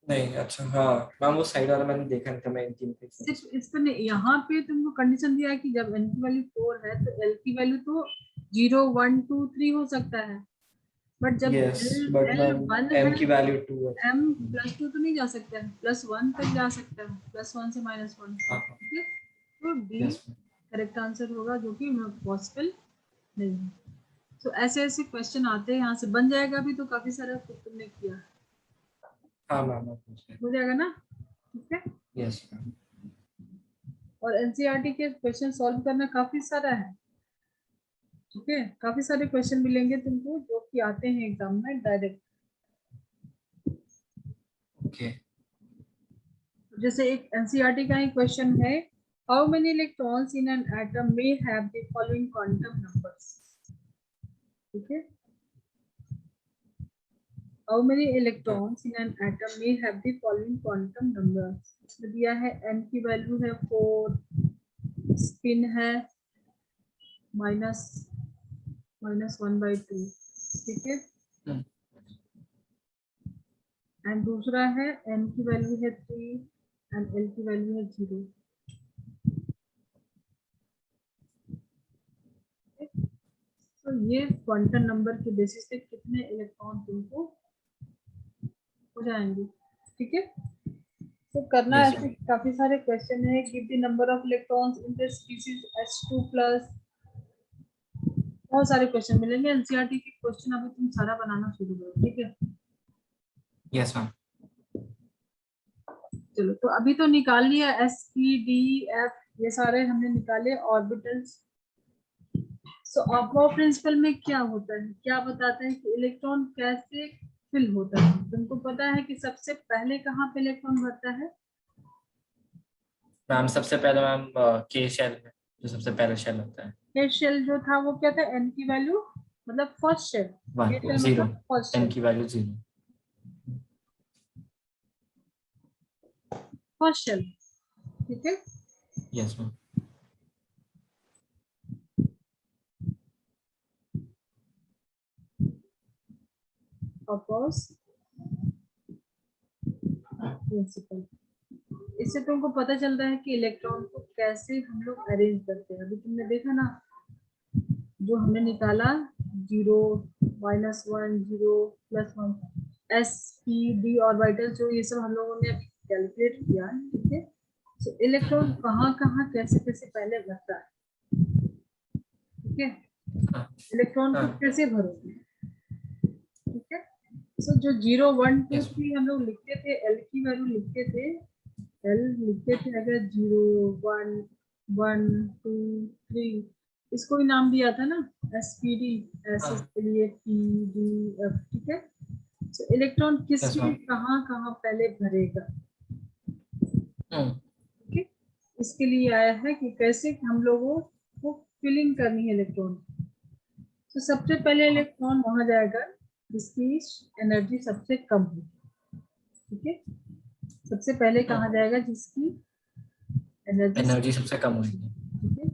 नहीं। अच्छा हाँ मैम वो साइड वाला मैंने देखा नहीं था, मैं इन तीन पे सिर्फ इस पर नहीं, यहाँ पे तुमको कंडीशन दिया है कि जब n की वैल्यू 4 है तो l की वैल्यू तो 0 1 2 3 हो सकता है, बट जब yes but L ma'am 1 m है की वैल्यू 2 है। m +2 तो नहीं जा सकता है, +1 तक जा सकता है, +1 से -1, ठीक है। तो D यस करेक्ट आंसर होगा, जो कि पॉसिबल नहीं है। तो ऐसे ऐसे क्वेश्चन आते हैं, यहाँ से बन जाएगा भी तो काफी सारा तुमने किया, हाँ मैम हो जाएगा ना, ठीक है। Yes ma'am. और एनसीईआरटी के क्वेश्चन सॉल्व करना काफी सारा है, ठीक है। काफी सारे क्वेश्चन मिलेंगे तुमको जो कि आते हैं एग्जाम में डायरेक्ट। ओके जैसे एक एनसीईआरटी का ही क्वेश्चन है, how many electrons in an atom may have the following quantum numbers, ठीक है। How many electrons in an atom may have the following quantum numbers. इसमें दिया है n की वैल्यू है 4, स्पिन है -1/2, ठीक है। एंड दूसरा है n की वैल्यू है 3 एंड l की वैल्यू है 0। तो ये क्वांटम नंबर के बेसिस पे कितने इलेक्ट्रॉन तुमको हो जाएंगे, ठीक है। तो करना Yes, ऐसे काफी सारे क्वेश्चन है। Give the number of electrons in the species H2+। बहुत सारे क्वेश्चन मिलेंगे एनसीईआरटी के क्वेश्चन, अभी तुम सारा बनाना शुरू करो, ठीक है। yes ma'am. चलो तो अभी तो निकाल लिया S, P, D, F, ये सारे हमने निकाले ऑर्बिटल्स। सो अबव प्रिंसिपल में क्या होता है, क्या बताते हैं कि इलेक्ट्रॉन कैसे फिल होता है। तुमको पता है कि सबसे पहले कहाँ पे इलेक्ट्रॉन भरता है। मैम सबसे पहले मैम के शेल में, जो सबसे पहला शेल होता है। के शेल जो था वो क्या था, n की वैल्यू मतलब फर्स्ट शेल, 1 के शेल 0, मतलब फर्स्ट n शेल, की वैल्यू 0। फर्स्ट शेल, ठीक है। Yes ma'am. अपोज प्रिंसिपल, इससे तुमको पता चल रहा है कि इलेक्ट्रॉन को कैसे हम लोग अरेंज करते हैं। अभी तुमने देखा ना, जो हमने निकाला 0, -1, 0, +1, S, P, D ऑर्बिटल, जो ये सब हम लोगों ने कैलकुलेट किया, ठीक है। तो इलेक्ट्रॉन कहाँ कहाँ कैसे कैसे पहले भरता है, ठीक है। इलेक्ट्रॉन को कैसे भरोगे, ठीक है। सो जो 0, 1, 2, 3 हम लोग लिखते थे, एल की वैल्यू लिखते थे, एल लिखते थे अगर 0, 1, 1, 2, 3, इसको ही नाम दिया था ना SPD, एस के लिए PD, F, ठीक है। तो इलेक्ट्रॉन किस में कहाँ कहाँ पहले भरेगा, ठीक है। इसके लिए आया है कि कैसे हम लोगों को फिलिंग करनी है इलेक्ट्रॉन। तो सबसे पहले इलेक्ट्रॉन वहां जाएगा जिसकी एनर्जी सबसे कम हो, ठीक है। सबसे पहले कहाँ जाएगा जिसकी एनर्जी सबसे कम होगी। ठीक है,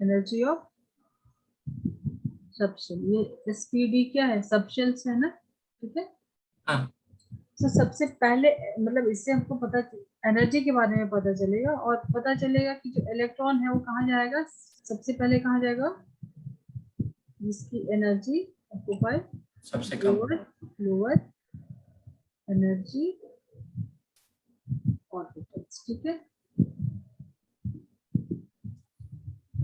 एनर्जी ऑफ सबशेल, ये SPD क्या है, सबशेल्स है ना, ठीक है। तो सबसे पहले मतलब इससे हमको पता एनर्जी के बारे में पता चलेगा, और पता चलेगा कि जो इलेक्ट्रॉन है वो कहाँ जाएगा, सबसे पहले कहाँ जाएगा जिसकी एनर्जी ऑक्यूपाई सबसे कम लोअर एनर्जी ऑर्बिटल्स, ठीक है।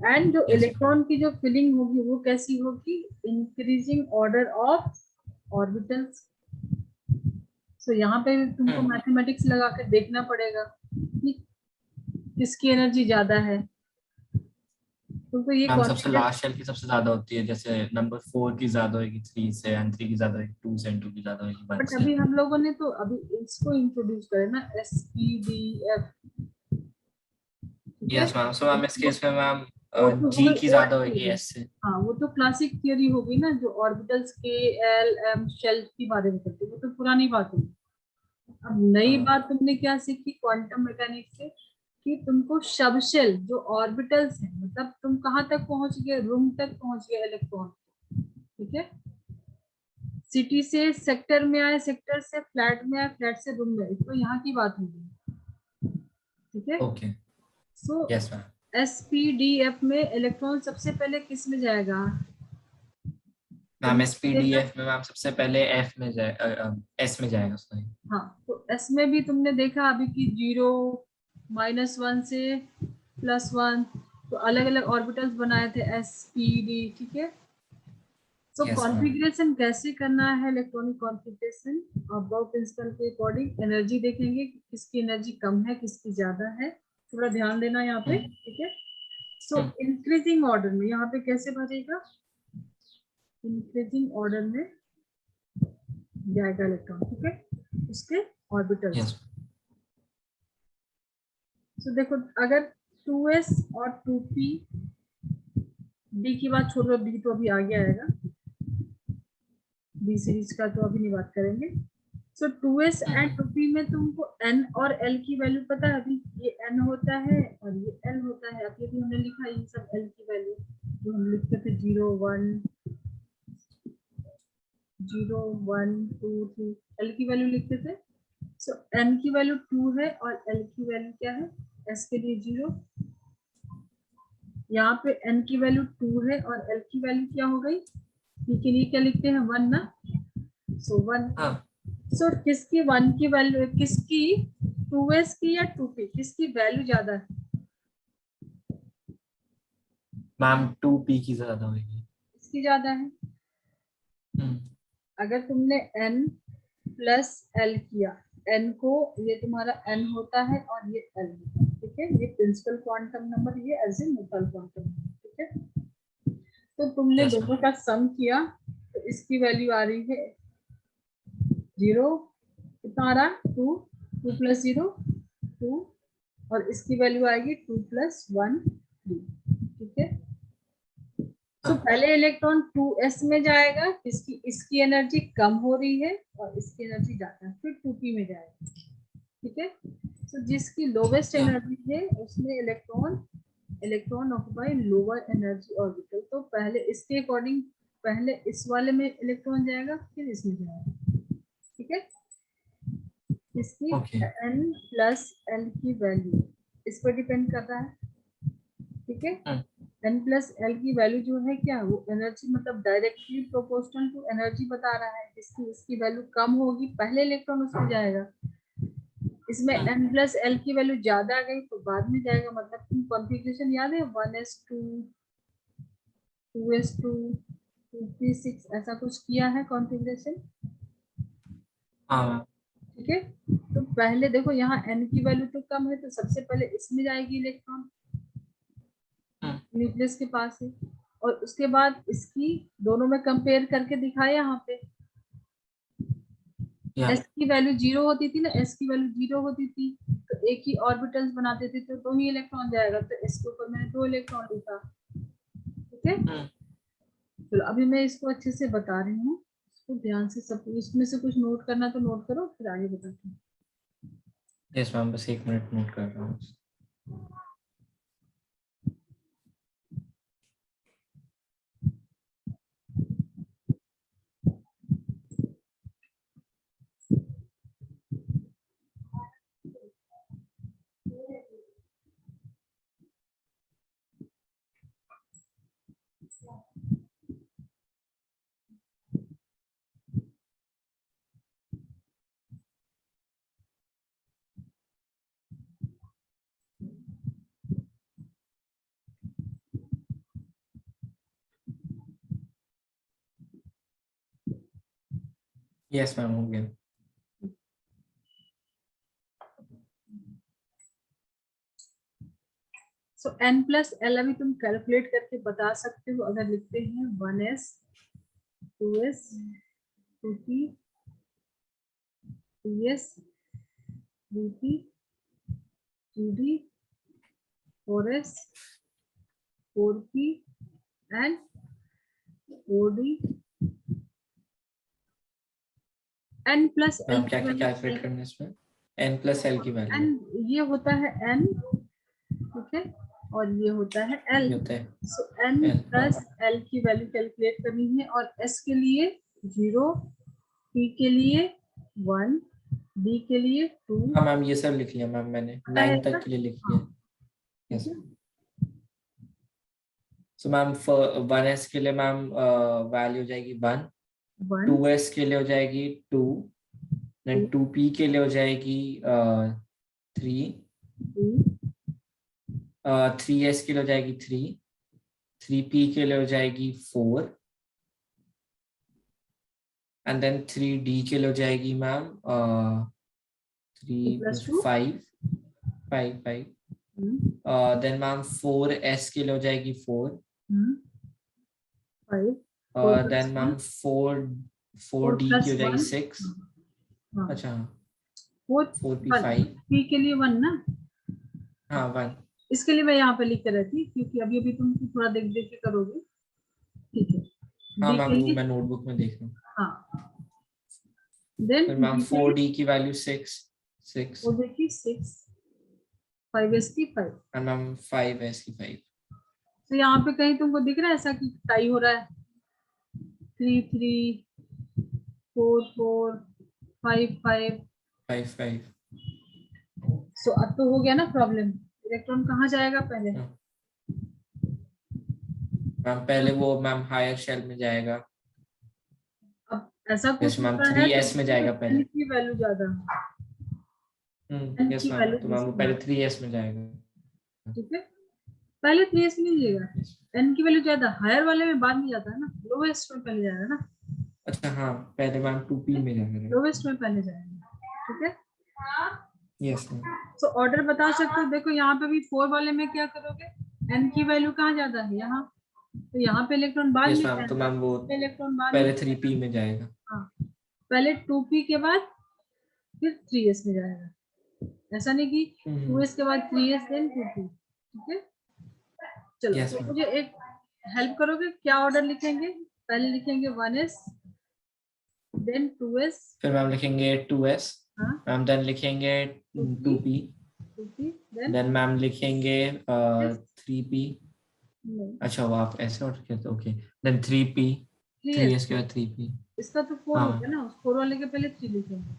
एंड जो इलेक्ट्रॉन की जो फिलिंग होगी वो कैसी होगी, इंक्रीजिंग ऑर्डर ऑफ ऑर्बिटल्स। सो यहाँ पे तुमको मैथमेटिक्स लगा के देखना पड़ेगा कि किसकी एनर्जी ज्यादा है। तुमको ये सबसे लास्ट शेल की सबसे ज्यादा होती है, जैसे नंबर 4 की ज्यादा होगी 3 से, एंड 3 की ज्यादा होगी 2 से, एंड 2 की ज्यादा होगी 1 बट से। अभी हम लोगों ने तो अभी इसको इंट्रोड्यूस करे ना SPD, F, yes ma'am. So ma'am इस केस में मैम वो तो जी हमें की ज्यादा होगी एस से। हाँ वो तो क्लासिक थियरी होगी ना, जो ऑर्बिटल्स के L, M, शेल के बारे में करती है, वो तो पुरानी बात होगी। अब नई बात तुमने क्या सीखी क्वांटम मैकेनिक्स से, कि तुमको सबशेल जो ऑर्बिटल्स है, मतलब तुम कहाँ तक पहुंच गए, रूम तक पहुंच गए इलेक्ट्रॉन, ठीक है। सिटी से सेक्टर में आए, सेक्टर से फ्लैट में आए, फ्लैट से रूम में, तो यहाँ की बात होगी, ठीक है। Okay so yes ma'am. SPDF में इलेक्ट्रॉन सबसे पहले किस में जाएगा, मैम SPDF में मैम सबसे पहले एफ में जाए, एस में जाएगा सॉरी। हाँ तो एस में भी तुमने देखा अभी कि 0, -1 से +1, तो अलग अलग ऑर्बिटल्स बनाए थे SPD, ठीक है। तो यस मैम। कॉन्फ़िगरेशन कैसे करना है, इलेक्ट्रॉनिक कॉन्फ़िगरेशन अबव प्रिंसिपल के अकॉर्डिंग एनर्जी देखेंगे कि किसकी एनर्जी कम है किसकी ज्यादा है, थोड़ा ध्यान देना यहाँ पे, ठीक है। सो इंक्रीजिंग ऑर्डर में यहाँ पे कैसे भरेगा, इंक्रीजिंग ऑर्डर में जाएगा इलेक्ट्रॉन, ठीक है, उसके ऑर्बिटल्स। तो देखो अगर 2s और 2p, d की बात छोड़ो, d तो अभी आगे आएगा, बी सीरीज का तो अभी नहीं बात करेंगे। सो 2s एंड 2p में तुमको n और l की वैल्यू पता है, अभी ये n होता है और ये l होता है। अभी हमने लिखा ये सब l की वैल्यू जो हम लिखते थे 0 1 0 1 2 3 l की वैल्यू लिखते थे। सो n की वैल्यू 2 है और l की वैल्यू क्या है, s के लिए 0। यहाँ पे n की वैल्यू 2 है और l की वैल्यू क्या हो गई, p के लिए क्या लिखते हैं 1 ना, सो 1। सो किसकी 1 की वैल्यू, किसकी 2s की या 2p, किसकी वैल्यू ज्यादा है? मैम 2p की ज्यादा होगी। इसकी ज्यादा है। अगर तुमने n प्लस l किया, n को ये तुम्हारा n होता है और ये l होता है, ठीक है, ये प्रिंसिपल क्वांटम नंबर, ये अजीमुथल क्वांटम नंबर, ठीक है। तो तुमने Yes, दोनों का सम किया तो इसकी वैल्यू आ रही है 0, कितना आ रहा 2, 2 प्लस 0 2, और इसकी वैल्यू आएगी 2 प्लस 1 3, ठीक है। तो पहले इलेक्ट्रॉन 2s में जाएगा, इसकी एनर्जी कम हो रही है और इसकी एनर्जी ज्यादा है, फिर 2p में जाएगा, ठीक है। तो जिसकी लोवेस्ट एनर्जी है उसमें electron occupy lower energy orbital. तो पहले इसके अकॉर्डिंग, पहले इस वाले में इलेक्ट्रॉन जाएगा फिर इसमें जाएगा, ठीक है। इसकी n प्लस l की वैल्यू इस पर डिपेंड कर रहा है, ठीक है। n प्लस एल की वैल्यू जो है क्या, वो एनर्जी मतलब डायरेक्टली प्रोपोर्शनल टू एनर्जी बता रहा है। जिसकी इसकी वैल्यू कम होगी पहले इलेक्ट्रॉन उसमें जाएगा, इसमें n प्लस एल की वैल्यू ज्यादा आ गई तो बाद में जाएगा। मतलब तुम कॉन्फ़िगरेशन याद है 1s2 2s2 2p6 ऐसा कुछ किया है कॉन्फ़िगरेशन, ठीक है। तो पहले देखो यहाँ n की वैल्यू तो कम है तो सबसे पहले इसमें जाएगी इलेक्ट्रॉन न्यूक्लियस के पास है, और उसके बाद इसकी दोनों में कंपेयर करके दिखाया यहाँ पे s की वैल्यू 0 होती थी ना, s की वैल्यू 0 होती थी तो एक ही ऑर्बिटल्स बनाते थे तो 2 ही इलेक्ट्रॉन जाएगा, तो s के ऊपर मैंने 2 इलेक्ट्रॉन लिखा, ठीक है। चलो अभी मैं इसको अच्छे से बता रही हूँ, इसको ध्यान से सब, इसमें से कुछ नोट करना तो नोट करो फिर आगे बताती हूँ। यस मैम, बस 1 मिनट नोट कर रहा हूँ। यस मैम, हो गया। सो n प्लस एल अभी तुम कैलकुलेट करके बता सकते हो। अगर लिखते हैं 1s 2s 2p 3s 3p 2d 4s 4p and 4d, n plus L ma'am क्या क्या कैलकुलेट करना है इसमें? n प्लस एल की वैल्यू n ये होता है n, ठीक है, और ये होता है l। होता है सो n प्लस l की वैल्यू कैलकुलेट करनी है, और s के लिए 0, p के लिए 1, d के लिए 2। हाँ मैम, ये सब लिख लिया मैम, मैंने 9 तक के लिए लिख लिया। यस। सो मैम 1s के लिए मैम वैल्यू हो जाएगी 1, 2s के लिए हो जाएगी 2, देन 2p के लिए हो जाएगी 3, 3s के लिए हो जाएगी 3, 3p के लिए हो जाएगी 4, एंड देन 3d के लिए हो जाएगी मैम 3 + 5 5 देन मैम 4s के लिए हो जाएगी 4, 5 देन मैम 4d की हो जाएगी 6। अच्छा, 4p 5, p के लिए 1 ना, हाँ 1। इसके लिए मैं यहाँ पे लिख कर रखी क्योंकि अभी अभी तुम थोड़ा देख देख के करोगे, ठीक है। हाँ d मैम, के वो लिए, मैं नोटबुक में देख रहा हूँ। हाँ देन फिर मैम 4d की वैल्यू 6 वो देखिए 6 5s की 5। और मैम 5s की 5। तो यहाँ पे कहीं तुमको दिख रहा है ऐसा कि टाई हो रहा है 3 3 4 4 5 5। 5 5। सो अब तो हो गया ना प्रॉब्लम। इलेक्ट्रॉन कहाँ जाएगा पहले? मैम पहले वो मैम हायर शेल में जाएगा। अब ऐसा कुछ यस मैम होता है तो 3s में जाएगा पहले। n की वैल्यू ज्यादा, n यस की मैम वैल्यू तो मैम वो पहले 3s में जाएगा। ठीक है, पहले 3s में जाएगा। Yes. n की वैल्यू ज्यादा हायर वाले में बाद में जाता है ना, लोवेस्ट में पहले जाएगा ना। अच्छा हाँ पहले मैम 2p में जाएगा। लोवेस्ट में पहले जाएगा, ठीक है। Yes ma'am. तो ऑर्डर बता सकते हो, देखो यहाँ पे भी 4 वाले में क्या करोगे, n की वैल्यू कहाँ ज्यादा है यहाँ, तो यहाँ पे इलेक्ट्रॉन बाद यस में मैम तो जाएगा, मैम वो इलेक्ट्रॉन बाद में। पहले 3p में जाएगा। हाँ पहले 2p के बाद फिर 3s में जाएगा, ऐसा नहीं कि 2s के बाद 3s देन 2p, ठीक है। चलो यस तो मैम। मुझे एक हेल्प करोगे, क्या ऑर्डर लिखेंगे? पहले लिखेंगे 1s देन 2s, फिर मैम लिखेंगे 2s। हाँ मैम देन लिखेंगे 2p। 2p देन मैम लिखेंगे 3p। नहीं अच्छा वो आप ऐसे ऑर्डर करते हो okay. Then 3p। 3s, 3s के बाद 3p। इसका तो 4 हो गया हाँ ना, उस 4 वाले के पहले 3 लिखेंगे।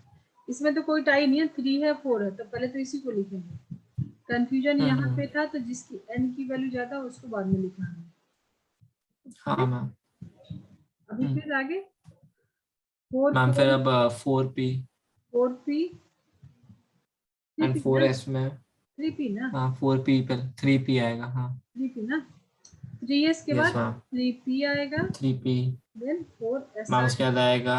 इसमें तो कोई टाई नहीं है, 3 है 4 है, तो पहले तो इसी को लिखेंगे। कंफ्यूजन यहाँ पे था, तो जिसकी n की वैल्यू ज्यादा उसको बाद में लिखना है। हाँ मैम। अभी फिर आगे 4 मैम फिर 4 अब 4p 4p एंड 3p ना, 4s में 3p ना, हाँ 4p पर 3p आएगा हाँ। 3p ना, 3s के यस बाद मैम 3p आएगा 3p। देन 4s मैम उसके आएगा, बाद आएगा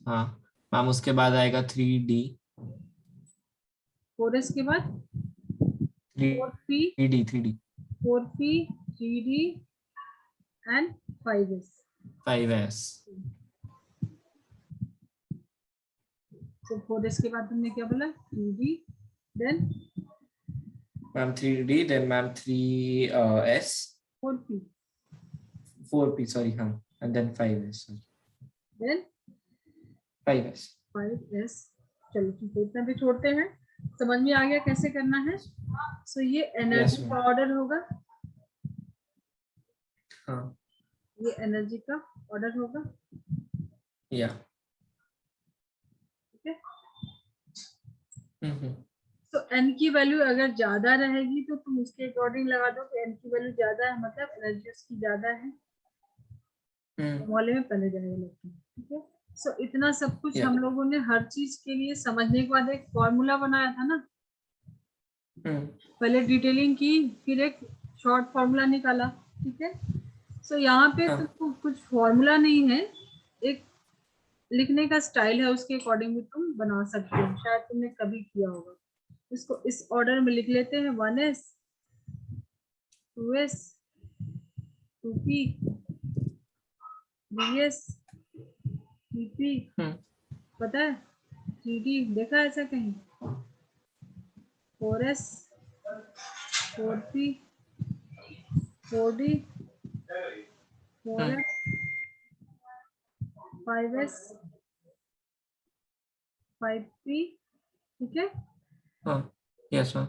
हाँ मैम उसके बाद आएगा 3d। 4s के बाद 4p 3d 4p 3d and 5s। 5s। तो 4s के बाद तुमने क्या बोला, 3d then ma'am 3d then ma'am 3s 4p 4p sorry हाँ and then 5s then 5s। 5s। चलो ठीक है, इतना भी छोड़ते हैं, समझ में आ गया कैसे करना है। सो ये यस एनर्जी मैम। का ऑर्डर होगा, हाँ ये एनर्जी का ऑर्डर होगा, या ठीक है। हम्म। तो n की वैल्यू अगर ज्यादा रहेगी तो तुम उसके अकॉर्डिंग लगा दो कि n की वैल्यू ज्यादा है, मतलब एनर्जी उसकी ज्यादा है, वाले में पहले जाएगा इलेक्ट्रॉन, ठीक है। सो इतना सब कुछ या हम लोगों ने हर चीज के लिए समझने के बाद एक फॉर्मूला बनाया था ना, पहले डिटेलिंग की फिर एक शॉर्ट फॉर्मूला निकाला, ठीक है। सो यहाँ पे हाँ तुमको कुछ फॉर्मूला नहीं है, एक लिखने का स्टाइल है, उसके अकॉर्डिंग भी तुम बना सकते हो, शायद तुमने कभी किया होगा। इसको इस ऑर्डर में लिख लेते हैं, 1s 2s 2p 3s 3p, पता है 3d, देखा है ऐसा कहीं, 4s 4p 4d 4s 5s 5p, ठीक है। हाँ यस मैम।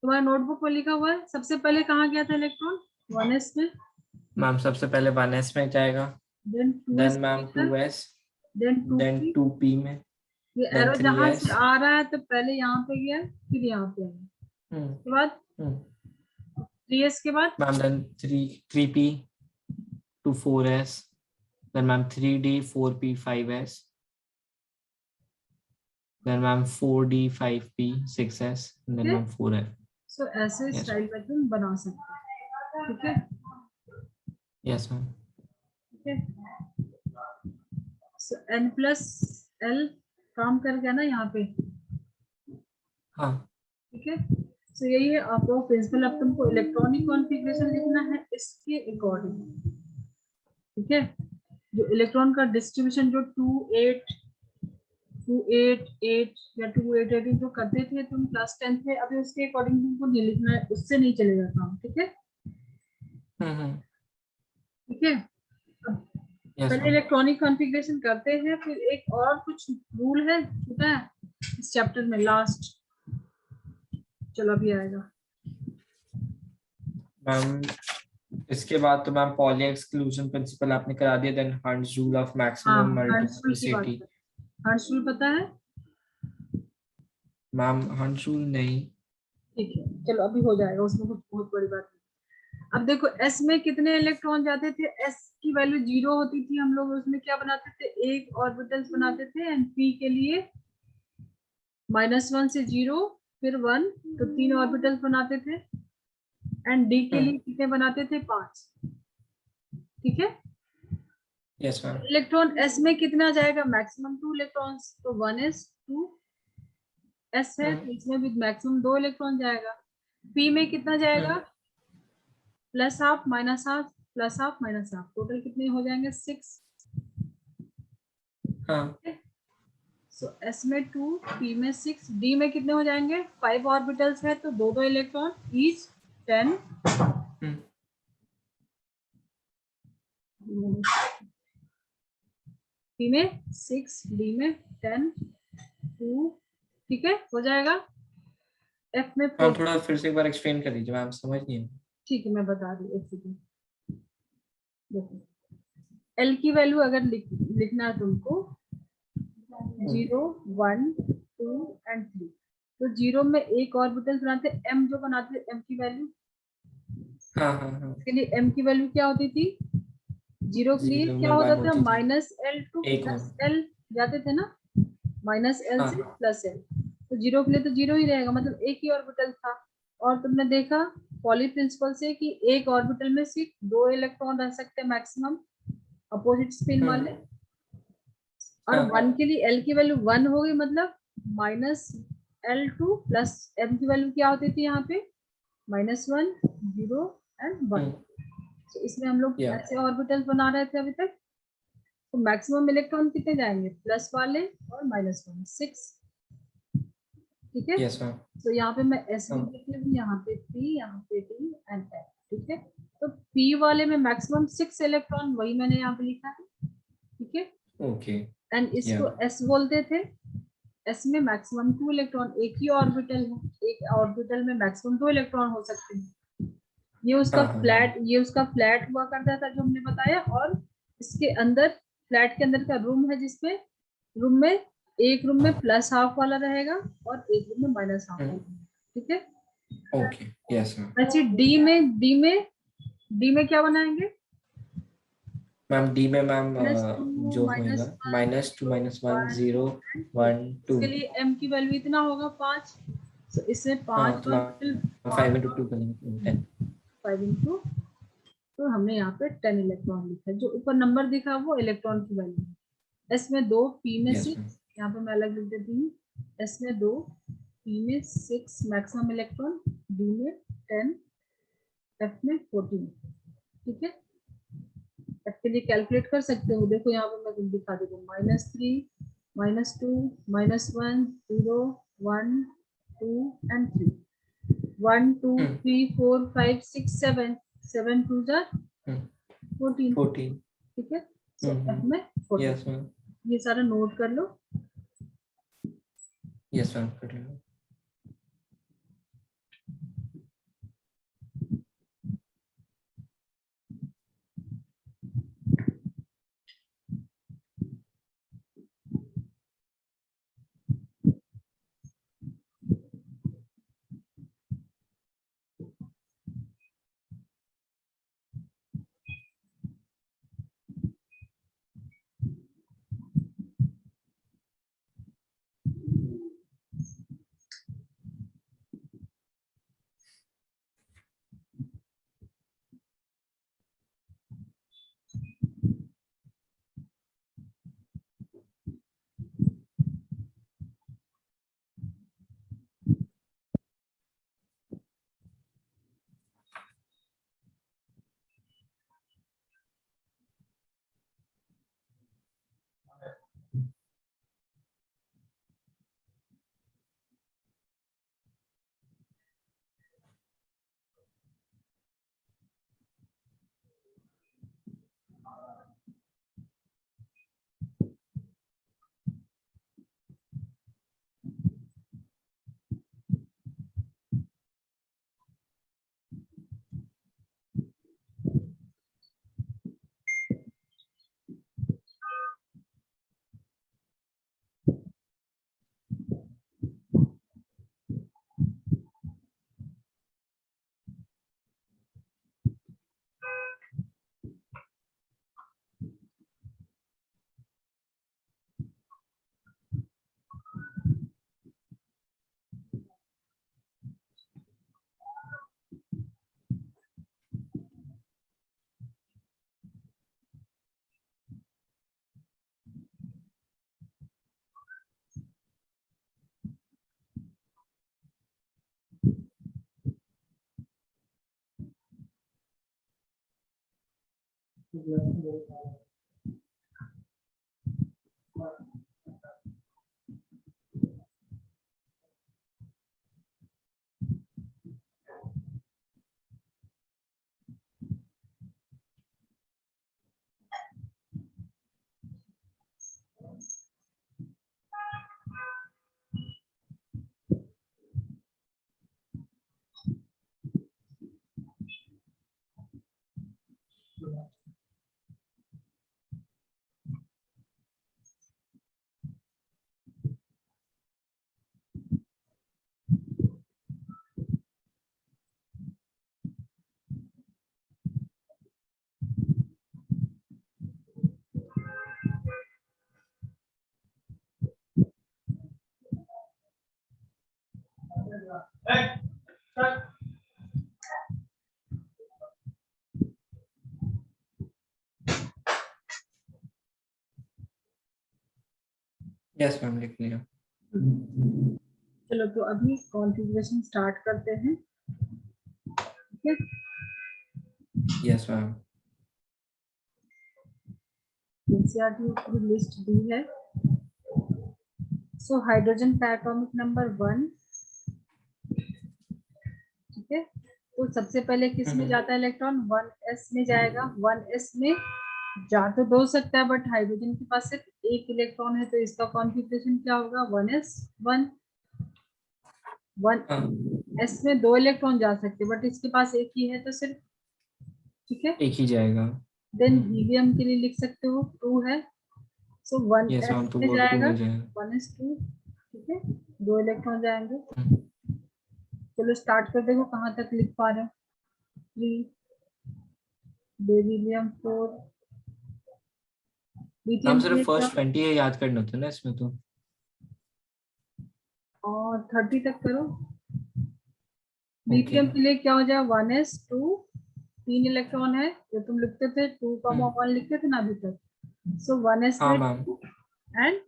तुम्हारे नोटबुक में लिखा हुआ है सबसे पहले कहाँ गया था इलेक्ट्रॉन, 1s में, मैम सबसे पहले 1s में जाएगा देन 2s देन में मैम गया, 2s then then 2p, 2p में ये देन एरो जहां 3s। से आ रहा है तो पहले यहाँ पे गया फिर यहाँ पे आया, उसके बाद 3s के बाद ma'am then 3p to 4s then ma'am 3d 4p 5s then ma'am 4d 5p 6s and then ma'am 4f। So ऐसे yes स्टाइल में तुम बना सकते हो, ठीक है, yes मैम। ठीक है। सो n प्लस l काम कर गया ना यहाँ पे, हाँ ठीक है। सो यही है आपका प्रिंसिपल, अब तुमको इलेक्ट्रॉनिक कॉन्फ़िगरेशन लिखना है इसके अकॉर्डिंग, ठीक है। जो इलेक्ट्रॉन का डिस्ट्रीब्यूशन जो 2 8 2 8 8 या 2 8 8 जो करते थे तुम क्लास 10 थे, अभी उसके अकॉर्डिंग तुमको नहीं लिखना है, उससे नहीं चलेगा काम, ठीक है। ठीक है, अब Yes, पहले ma'am. इलेक्ट्रॉनिक कॉन्फ़िगरेशन करते हैं, फिर एक और कुछ रूल है छूटा है इस चैप्टर में लास्ट, चलो अभी आएगा। मैम इसके बाद तो मैम पॉली एक्सक्लूजन प्रिंसिपल आपने करा दिया, देन हंट्स रूल ऑफ हाँ, मैक्सिमम हंट्स रूल की बात मल्टीप्लिसिटी। कर, हंट्स रूल पता है? मैम हंट्स रूल नहीं। ठीक है, चलो अभी हो जाएगा, उसमें कुछ बहुत बड़ी बात नहीं। अब देखो एस में कितने इलेक्ट्रॉन जाते थे, एस की वैल्यू 0 होती थी, हम लोग उसमें क्या बनाते थे, एक ऑर्बिटल्स बनाते थे, एंड पी के लिए -1 से 0 फिर 1, तो 3 ऑर्बिटल्स बनाते थे, एंड डी के लिए कितने बनाते थे, 5। ठीक है, यस मैम। इलेक्ट्रॉन एस में कितना जाएगा, मैक्सिमम 2 इलेक्ट्रॉन्स, तो 1s2 एस है, तो इसमें भी मैक्सिमम 2 इलेक्ट्रॉन जाएगा। पी में कितना जाएगा, plus half minus half plus half minus half, total कितने हो जाएंगे, 6। हाँ। सो एस में 2, पी में 6, डी में कितने हो जाएंगे, 5 ऑर्बिटल्स है तो 2 इलेक्ट्रॉन ईच, 10। पी में 6, डी में 10, 2, ठीक है, हो जाएगा। एफ में 4, मैम थोड़ा फिर से एक बार एक्सप्लेन कर दीजिए मैम, समझ नहीं है। ठीक है मैं बता रही हूँ, एक सेकंड। देखो एल की वैल्यू अगर लिखना है तुमको 0, 1, 2 एंड 3, तो 0 में एक ऑर्बिटल बनाते, एम जो बनाते, एम की वैल्यू, हाँ हाँ हाँ। इसके लिए एम की वैल्यू क्या होती थी, 0 के लिए 0 क्या में होता 1 था, होती थी। -L टू एक और। +L जाते थे ना, -L हाँ से हाँ। +L, तो 0 के लिए तो 0 ही रहेगा, मतलब एक ही ऑर्बिटल था। और तुमने देखा पॉली प्रिंसिपल से कि एक ऑर्बिटल में सिर्फ 2 इलेक्ट्रॉन रह सकते हैं मैक्सिमम, अपोजिट स्पिन वाले, और हाँ 1 के लिए L की वैल्यू 1 हो गई, मतलब -L2 प्लस M की वैल्यू क्या होती थी यहाँ पे, -1, 0 एंड 1। तो इसमें हम लोग या ऐसे ऑर्बिटल्स बना रहे थे अभी तक, तो मैक्सिमम इलेक्ट्रॉन कितने जाएंगे, प्लस वाले और माइनस वाले, 6। ठीक है, यस मैम। तो यहाँ पे मैं एस भी हाँ लिख लूँ, यहाँ पे पी, यहाँ पे डी एंड एफ। ठीक है, तो पी वाले में मैक्सिमम 6 इलेक्ट्रॉन, वही मैंने यहाँ पे लिखा है। ठीक है, ओके। एंड या इसको एस बोलते थे, एस में मैक्सिमम 2 इलेक्ट्रॉन, एक ही ऑर्बिटल है, एक ऑर्बिटल में मैक्सिमम 2 इलेक्ट्रॉन हो सकते हैं। हाँ हाँ हाँ। ये उसका फ्लैट हुआ करता था जो हमने बताया, और इसके अंदर, फ्लैट के अंदर का रूम है, जिसमें रूम में एक रूम में प्लस हाफ वाला रहेगा और एक रूम में माइनस हाफ वाला। ठीक है, ओके। Yes ma'am. अच्छा डी में क्या बनाएंगे, मैम डी में मैम -2 जो होएगा -1 -2 0 -1 1 0 एंड 2। 1 2। इसके लिए एम की वैल्यू इतना होगा 5, तो इसमें हाँ 5 तो ऑर्बिटल, मैम 5 5 इंटू 2 करेंगे 10। 5 इंटू, तो हमने यहाँ पे 10 इलेक्ट्रॉन लिखा है, जो ऊपर नंबर दिखा वो इलेक्ट्रॉन की वैल्यू है। एस में 2, पी में यस 6, मैम। यहाँ पे मैं अलग लिख देती हूँ, एस में 2, पी में 6 मैक्सिमम इलेक्ट्रॉन, डी में 10, एफ में 14। ठीक है, एफ के लिए कैलकुलेट कर सकते हो, देखो यहाँ पे मैं दिखा देती हूँ, -3 -2 -1 0 1 2 एंड 3, 1 2 3 4 5 6 7, 7 2 जा 14। 14। ठीक है, सो एफ में 14, यस मैम। ये सारा नोट कर लो। यस मैम कर रहे हो। यस मैम, लिख लिया। चलो तो अभी कॉन्फ़िगरेशन स्टार्ट करते हैं। ठीक है, यस मैम। एनसीईआरटी की लिस्ट दी है। सो हाइड्रोजन का एटॉमिक नंबर 1। ठीक है, तो सबसे पहले किस में जाता है इलेक्ट्रॉन? 1s में जाएगा। 1s में जा तो दो सकता है, बट हाइड्रोजन के पास सिर्फ एक इलेक्ट्रॉन है, तो इसका कॉन्फ़िगरेशन क्या होगा? 1s1। 1s में दो इलेक्ट्रॉन जा सकते हैं, बट इसके पास एक ही है तो सिर्फ, ठीक है, एक ही जाएगा। देन हीलियम के लिए लिख सकते हो 2 है, सो यस 1s मैम, तो में वो 2 जाएगा। में जाएगा। 1s2, ठीक है, दो इलेक्ट्रॉन जाएंगे। हम्म। चलो स्टार्ट कर, देखो कहाँ तक लिख पा रहे हो। 3, बेरिलियम 4, मैम लिथियम के सिर्फ लिए क्या? फर्स्ट 20 है, याद करना होता है ना इसमें तो। और 30 तक करो। ओके। लिथियम के लिए क्या हो जाए? 1s2, 3 इलेक्ट्रॉन है, जो तुम लिखते थे 2,1 लिखते थे ना अभी तक। सो 1s हाँ में मैम, 2, एंड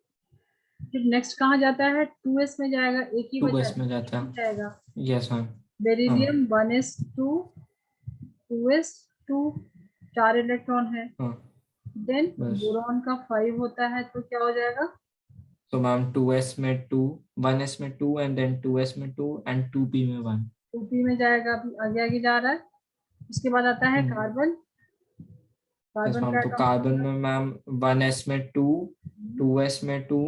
फिर नेक्स्ट कहाँ जाता है? 2s में जाएगा, एक ही 2s बचा में जाता है। जाएगा। Yes ma'am. हाँ बेरिलियम 1s2, 2s2, 4 इलेक्ट्रॉन है। हाँ, देन बस। बोरॉन का 5 होता है, तो क्या हो जाएगा? तो मैम 2s में 2, 1s में 2 एंड देन 2s में 2 एंड 2p में 1। 2p में जाएगा, अभी आगे आगे जा रहा है। उसके बाद आता है कार्बन। यस कार्बन मैम, का तो एटॉमिक कार्बन नंबर में मैम 1s में 2, 2s में 2,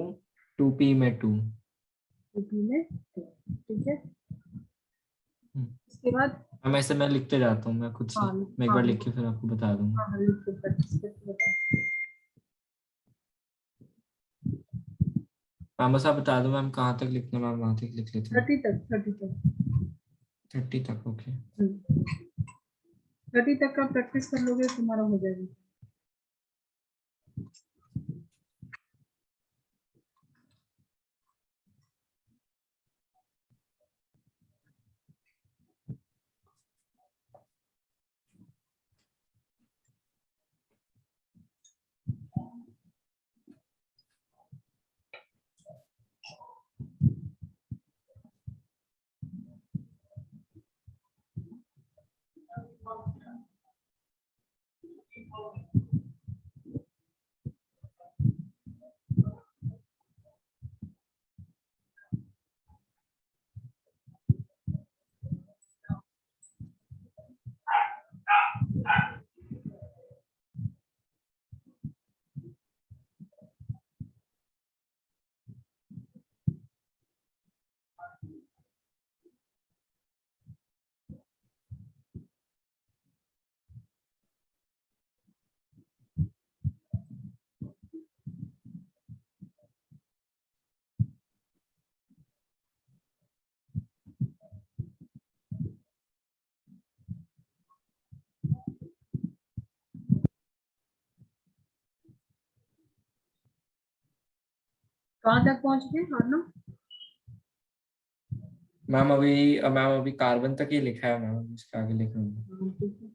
2p में 2। 2p में 2, ठीक है। उसके बाद मैम ऐसे मैं लिखते जाता हूँ मैं खुद से, हाँ मैं एक हाँ बार लिख के फिर आपको बता दूंगा। हाँ, लिख के बता। मैम बस आप बता दो मैम कहाँ तक लिखना है, मैम वहाँ तक लिख लेता हूँ। 30 तक, 30 तक। 30 तक, ओके। 30 तक का प्रैक्टिस कर लोगे तुम्हारा हो जाएगा। कहाँ तक पहुंच गए अर्नव? मैम अभी कार्बन तक ही लिखा है मैम, इसके आगे लिख रहा हूँ। ठीक है।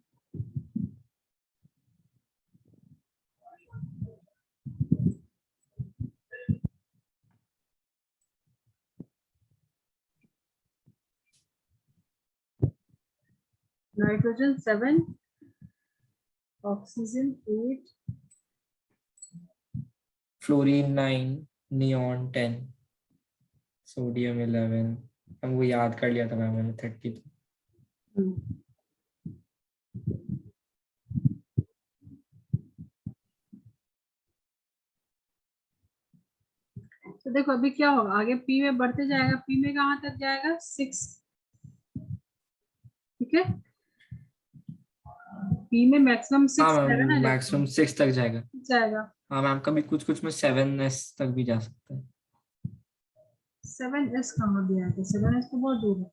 Nitrogen 7 oxygen 8, fluorine 9, neon 10, sodium 11। हमको याद कर लिया था मैम मैंने 32। तो देखो अभी क्या होगा, आगे पी में बढ़ते जाएगा, पी में कहाँ तक जाएगा 6, ठीक है, पी में मैक्सिमम हाँ 6 मैम जाएगा ना मैक्सिमम इलेक्ट्रॉन, 6 तक जाएगा। जाएगा। हाँ मैम कभी कुछ कुछ में 7s तक भी जा सकता है। 7s कहाँ दिया है, 7s तो बहुत दूर है,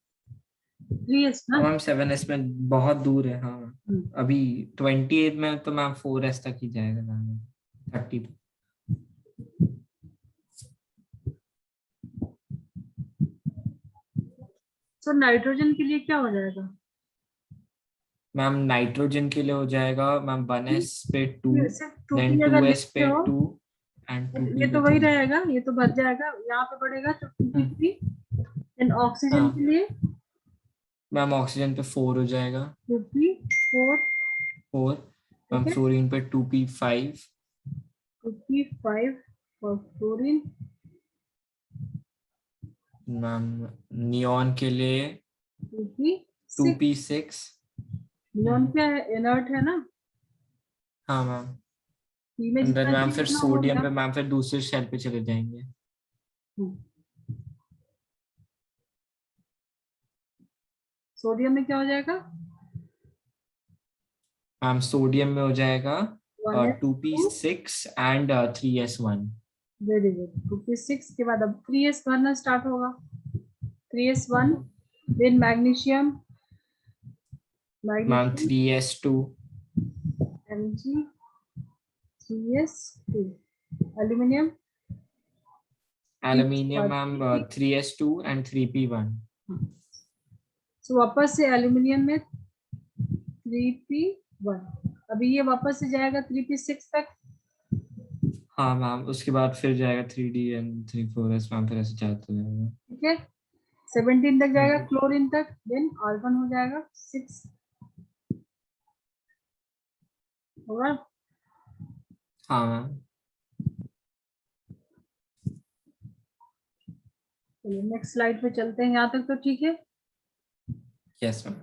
3s ना। हाँ मैम 7s में बहुत दूर है। हाँ अभी 28 में तो मैम 4s तक ही जाएगा मैम, 30 तक। तो नाइट्रोजन के लिए क्या हो जाएगा, मैम नाइट्रोजन के लिए हो जाएगा मैम 1s पे 2, ये सिर्फ 2p देन अगर 2s लिखते पे हो 2 एंड ये 2p तो पे वही 3। रहेगा, ये तो भर जाएगा, यहाँ पे बढ़ेगा तो 2p3। एंड ऑक्सीजन के हाँ लिए मैम ऑक्सीजन पे 4 हो जाएगा, 2p4, 4। मैम ठीक है, फ्लोरीन पे 2p5, 2p5 और फ्लोरीन, मैम नियॉन के लिए 2p6। 2p6। नियॉन क्या है, इनर्ट है ना, हाँ मैम पी में एंड देन जितना मैम चाहिए फिर उतना हो सोडियम गया। पे मैम फिर दूसरे शेल पे चले जाएंगे। सोडियम में क्या हो जाएगा, मैम सोडियम में हो जाएगा 1s2, 2p6 and 3s1। Very good, 2p6 के बाद अब 3s भरना स्टार्ट होगा, 3s1, then magnesium, ma'am magnesium 3s2, Mg, 3s2, aluminium, aluminium ma'am 3s2 and 3p1। So वापस से एल्यूमिनियम में 3p1, अभी ये वापस से जाएगा 3p6 तक, हाँ मैम उसके बाद फिर जाएगा 3d एंड 3,4s मैम फिर ऐसे जाता जाएगा। ठीक है, 17 तक जाएगा हम्म। क्लोरीन तक, देन आर्गन हो जाएगा 6, होगा। हाँ मैम चलिए नेक्स्ट स्लाइड पे चलते हैं, यहाँ तक तो ठीक है। Yes ma'am.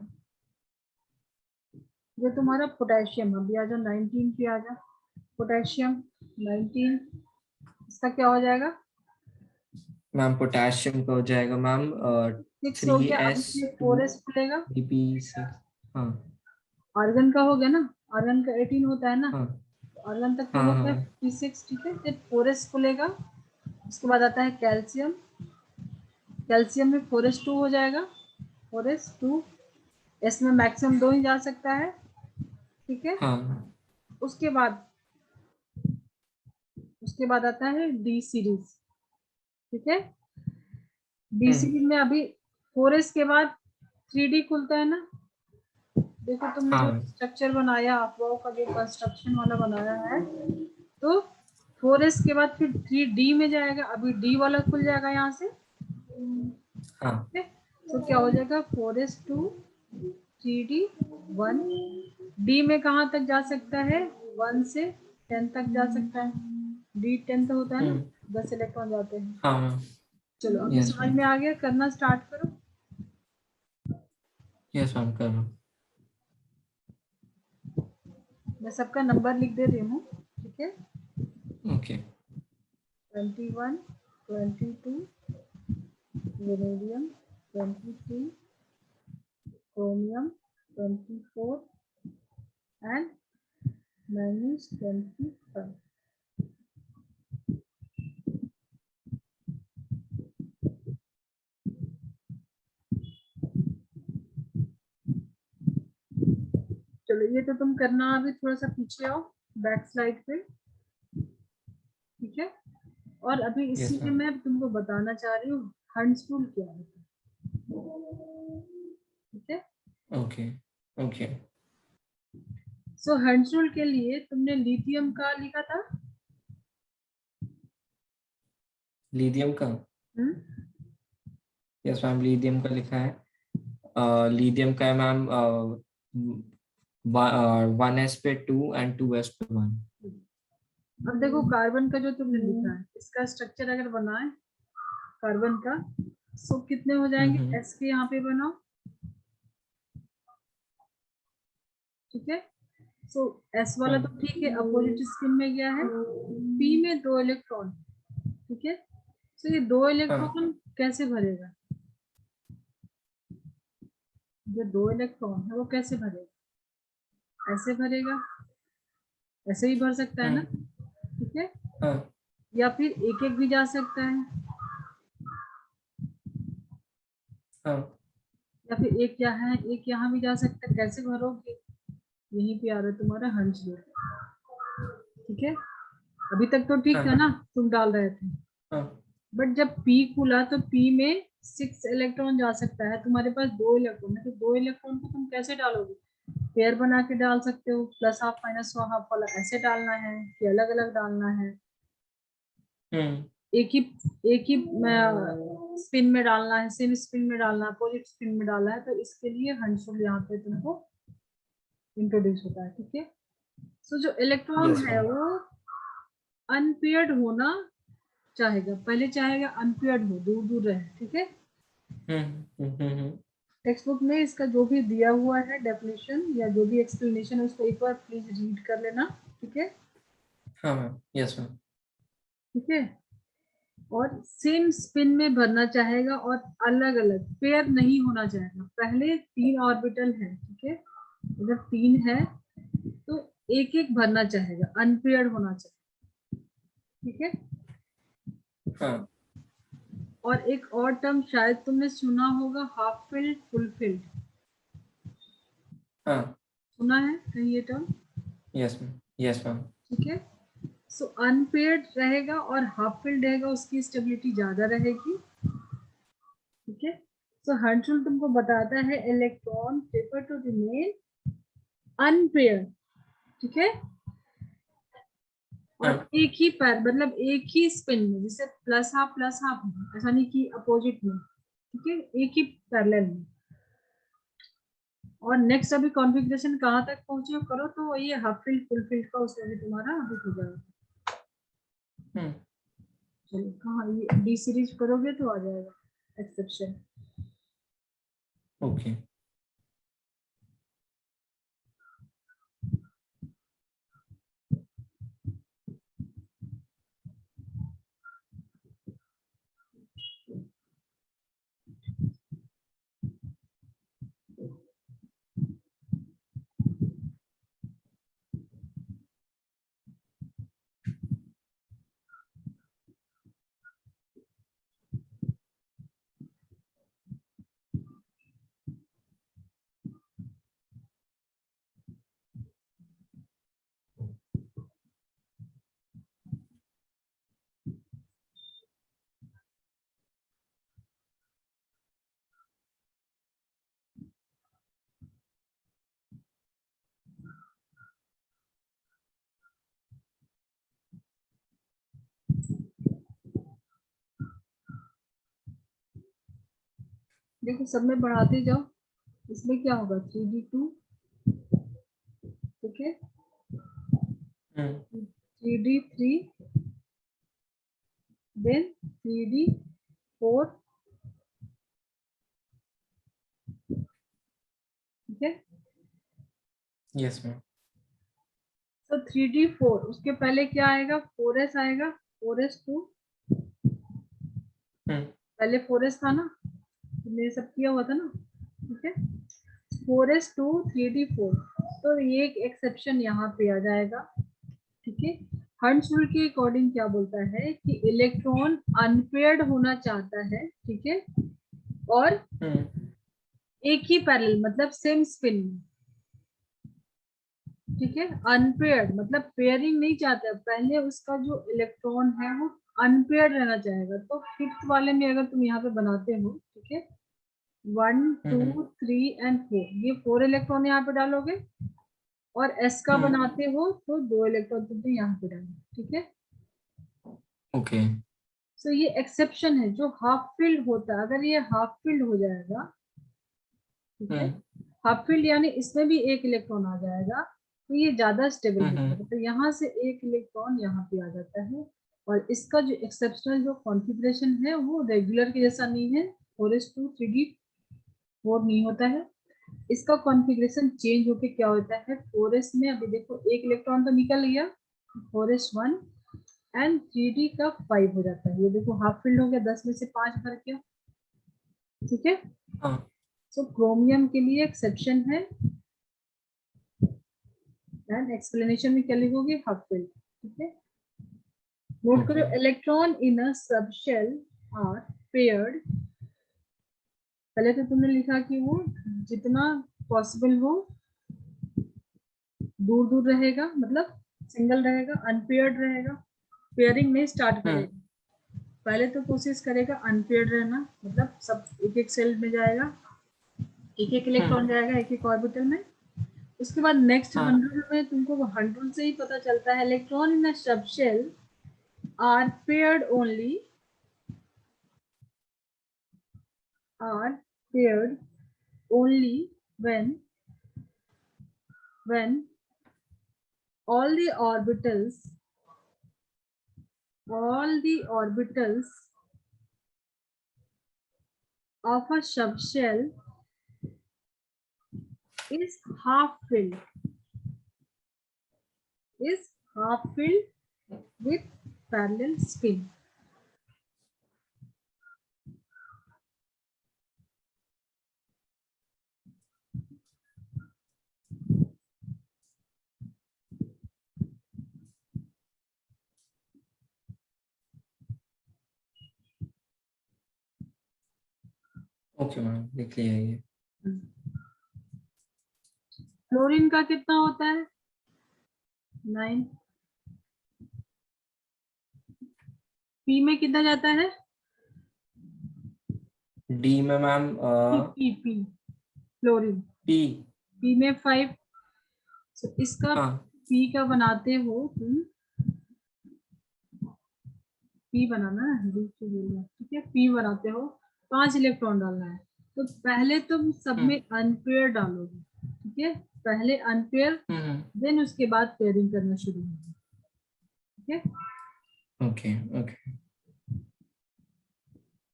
जो तुम्हारा पोटेशियम, अभी आ जाओ 19 पे आ जाओ, पोटेशियम 19, इसका क्या हो जाएगा, मैम पोटेशियम का हो जाएगा मैम 6 हो गया, अब 3s इसमें 2 4s खुलेगा, 3p6। हाँ आर्गन का हो गया ना, आर्गन का 18 होता है ना, हाँ तो आर्गन तक तो हाँ हो गया हाँ 56, ठीक है, फिर 4s खुलेगा, उसके बाद आता है कैल्शियम, कैल्शियम में 4s2 हो जाएगा, 4s2, इसमें मैक्सिमम 2 ही जा सकता है, ठीक है, हाँ। उसके बाद आता है डी सीरीज, ठीक है, डी सीरीज में अभी 4s के बाद 3d खुलता है ना, देखो तुमने जो हाँ स्ट्रक्चर बनाया, अफवाह का जो कंस्ट्रक्शन वाला बनाया है, तो 4s के बाद फिर 3d में जाएगा, अभी d वाला खुल जाएगा यहाँ से, हाँ ठीक है, तो क्या हो जाएगा 4s2, 3d 1, d में कहाँ तक जा सकता है, 1 से 10 तक जा सकता है, d 10 तो होता है ना, 10 इलेक्ट्रॉन जाते हैं। हाँ मैम। चलो अभी यस समझ मैम। में आ गया, करना स्टार्ट करो। यस मैम कर रहा हूँ। मैं सबका नंबर लिख दे रही हूँ, ठीक है, okay 21, 22, vanadium 23, chromium 24 and manganese 25. चलो ये तो तुम करना, अभी थोड़ा सा पीछे आओ बैक स्लाइड पे, ठीक है, और अभी इसी यस में मैम। मैं तुमको बताना चाह रही हूँ हंट्स रूल क्या है, ठीक है। Okay okay. So Hund's rule के लिए तुमने लिथियम का लिखा था, लिथियम का। हम्म, यस मैम लिथियम का लिखा है। लिथियम का है मैम 1s पे 2 and 2s पे 1. अब देखो कार्बन का जो तुमने लिखा है, इसका स्ट्रक्चर अगर बनाए कार्बन का, सो कितने हो जाएंगे? एस के यहाँ पे बनाओ, ठीक है। सो एस वाला तो ठीक है, अपोजिट स्पिन में गया है, पी में 2 इलेक्ट्रॉन, ठीक है। सो ये 2 इलेक्ट्रॉन कैसे भरेगा? जो 2 इलेक्ट्रॉन है वो कैसे भरेगा? ऐसे भरेगा, ऐसे ही भर सकता है ना, ठीक है। या फिर एक एक भी जा सकता है, या फिर एक यहाँ है, एक यहाँ भी जा सकता है। कैसे भरोगे? यहीं पे आ रहा है तुम्हारा हंस लो, ठीक है। अभी तक तो ठीक था ना, तुम डाल रहे थे, बट जब पी खुला तो पी में 6 इलेक्ट्रॉन जा सकता है, तुम्हारे पास 2 इलेक्ट्रॉन है, तो 2 इलेक्ट्रॉन को तुम कैसे डालोगे? पेयर बना के डाल सकते हो, प्लस हाफ माइनस हाफ वाला ऐसे डालना है कि अलग अलग डालना है? एक ही स्पिन में डालना है, सेम स्पिन में डालना है, अपोजिट स्पिन में डालना है, तो इसके लिए हंसुल यहाँ पे तुमको इंट्रोड्यूस होता है, ठीक है। सो जो इलेक्ट्रॉन है वो अनपेयर्ड होना चाहेगा, पहले चाहेगा अनपेयर्ड हो, दूर दूर रहे, ठीक है। टेक्स्ट बुक में इसका जो भी दिया हुआ है डेफिनेशन या जो भी एक्सप्लेनेशन है उसको एक बार प्लीज रीड कर लेना, ठीक है। हाँ मैम, यस मैम, ठीक है। और सेम स्पिन में भरना चाहेगा और अलग अलग पेयर नहीं होना चाहेगा। पहले 3 ऑर्बिटल है, ठीक है, अगर 3 है तो एक एक भरना चाहेगा, अनपेयर होना चाहिए, ठीक है। हाँ। और एक और टर्म शायद तुमने सुना होगा, हाफ फिल्ड फुल फिल्ड। हाँ, सुना है कहीं ये term? Yes ma'am, yes ma'am, ठीक है। सो अनपेयर्ड रहेगा और हाफ फिल्ड रहेगा, उसकी स्टेबिलिटी ज्यादा रहेगी, ठीक है। सो हंसुल तुमको बताता है electron prefer to remain unpaired, ठीक है। और एक ही पैर मतलब एक ही स्पिन में, जैसे प्लस हाफ ऐसा नहीं कि अपोजिट में, ठीक है, एक ही पैरेलल में। और नेक्स्ट अभी कॉन्फ़िगरेशन कहाँ तक पहुंचे करो तो ये हाफ फील्ड फुल फील्ड का उसमें भी तुम्हारा अभी हो जाएगा। चलो कहाँ ये डी सीरीज करोगे तो आ जाएगा एक्सेप्शन। ओके। देखो सब में बढ़ाते जाओ, इसमें क्या होगा 3d2, ठीक है, 3d3, देन 3d4, ठीक है। Yes ma'am. तो 3d4 उसके पहले क्या आएगा? 4s आएगा, 4s2, पहले 4s था ना, तुमने सब किया हुआ था ना, ठीक है। 4s2 3d4, तो ये एक एक्सेप्शन यहाँ पे आ जाएगा, ठीक है। हंस रूल के अकॉर्डिंग क्या बोलता है कि इलेक्ट्रॉन अनपेयर्ड होना चाहता है, ठीक है, और एक ही पैरेलल मतलब सेम स्पिन में, ठीक है। अनपेयर्ड मतलब पेयरिंग नहीं चाहता, पहले उसका जो इलेक्ट्रॉन है वो अनपेयर्ड रहना चाहेगा। तो फिफ्थ वाले में अगर तुम यहाँ पे बनाते हो, ठीक है, 1 2 3 एंड 4, ये 4 इलेक्ट्रॉन यहाँ पे डालोगे, और एस का बनाते हो तो 2 इलेक्ट्रॉन तुमने यहाँ पे डालो, ठीक है। ओके। सो ये एक्सेप्शन है जो हाफ फिल्ड होता है, अगर ये हाफ फिल्ड हो जाएगा, ठीक है, हाफ फील्ड यानी इसमें भी एक इलेक्ट्रॉन आ जाएगा, तो ये ज्यादा स्टेबल हो जाएगा, तो यहाँ से एक इलेक्ट्रॉन यहाँ पे आ जाता है। और इसका जो एक्सेप्शनल जो कॉन्फ़िगरेशन है वो रेगुलर के जैसा नहीं है, 4s2 3d4 नहीं होता है। इसका कॉन्फ़िगरेशन चेंज होके क्या होता है, 4s में अभी देखो एक इलेक्ट्रॉन तो निकल गया, 4s1 एंड 3d का 5 हो जाता है। ये देखो हाफ फील्ड हो गया, 10 में से 5 भर गया, ठीक है। सो क्रोमियम के लिए एक्सेप्शन है, एंड एक्सप्लेनेशन में क्या लिखोगे, हाफ फील्ड, ठीक है। नोट करो, electron in a subshell are paired, पहले तो तुमने लिखा कि वो जितना पॉसिबल हो दूर दूर रहेगा, मतलब सिंगल रहेगा, अनपेयर्ड रहेगा, पेयरिंग में स्टार्ट करेगा। पहले तो कोशिश करेगा अनपेयर्ड रहना, मतलब सब एक एक सेल में जाएगा, एक एक इलेक्ट्रॉन जाएगा एक एक ऑर्बिटल में। उसके बाद नेक्स्ट 100 में तुमको 100 से ही पता चलता है electron in a subshell are paired only, are paired only when all the orbitals of a subshell is half filled with parallel spin. Okay ma'am, लिख लिया ये। क्लोरीन का कितना होता है, 9। पी में कितना जाता है, डी में मैम पी क्लोरीन, पी में 5। so, इसका पी का बनाते हो तुम, पी बनाना है, ठीक है, पी बनाते हो, 5 इलेक्ट्रॉन डालना है, तो पहले तुम सब में अनपेयर डालोगे, ठीक है, पहले अनपेयर, देन उसके बाद पेयरिंग करना शुरू होगा, ठीक है। ओके ओके,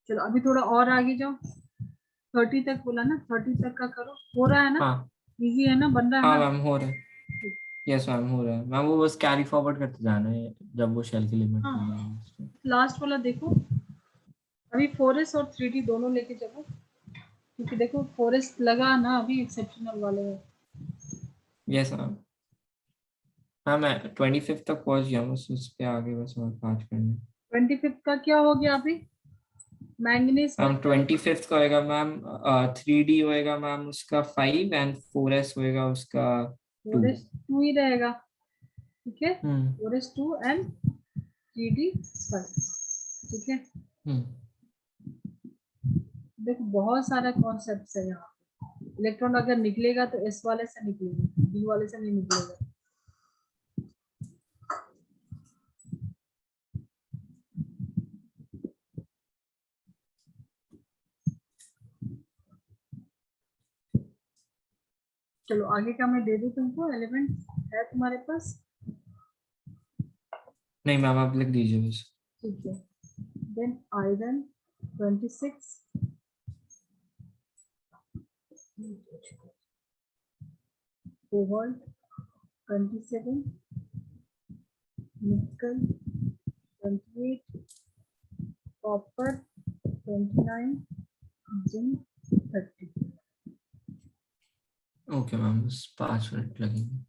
चलो अभी थोड़ा और आगे जाओ, 30 तक बोला ना, 30 तक का करो, हो रहा है ना, इजी है ना, बन रहा है ना। मैम हो रहा है, यस मैम हो रहा है मैम, वो बस कैरी फॉरवर्ड करते जाना है जब वो शेल की लिमिट हो जाएगी। लास्ट वाला देखो, अभी 4s और 3d दोनों लेके चलो, क्योंकि देखो 4s लगा ना अभी एक्सेप्शनल वाले में। यस मैम, हाँ मैं 25 तक पहुंच गया, बस उसके आगे बस और 5 करने। 25 का क्या हो गया अभी, मैंगनीज का मैम 25 का होएगा मैम 3D होएगा मैम उसका 5 एंड 4s होएगा उसका 2। 4s2 ही रहेगा, ठीक है, 4s2 एंड 3d 5, ठीक है। देखो बहुत सारा कॉन्सेप्ट है यहाँ, इलेक्ट्रॉन अगर निकलेगा तो एस वाले से निकलेगा, डी वाले से नहीं निकलेगा। चलो आगे का मैं दे दूं तुमको, एलिमेंट है तुम्हारे पास, नहीं मैम आप लिख दीजिए बस। ठीक है। देन आयरन 26, कोबाल्ट 27, निकल 28, कॉपर 29, जिंक 30। ओके मैम, बस 5 मिनट लगेंगे।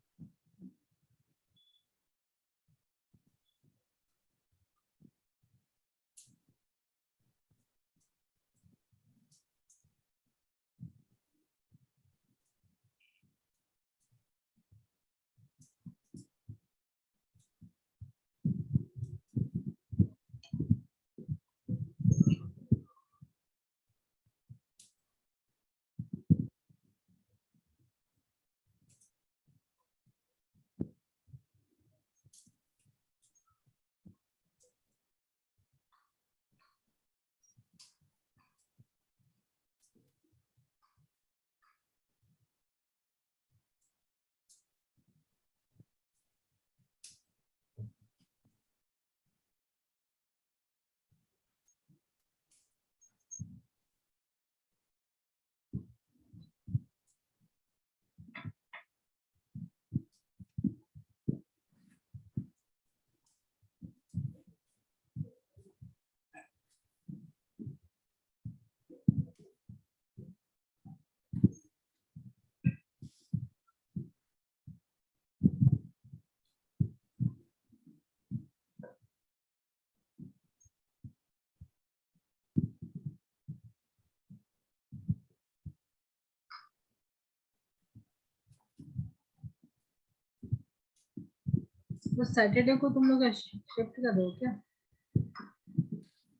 तो सैटरडे को तुम लोग शिफ्ट कर दो क्या?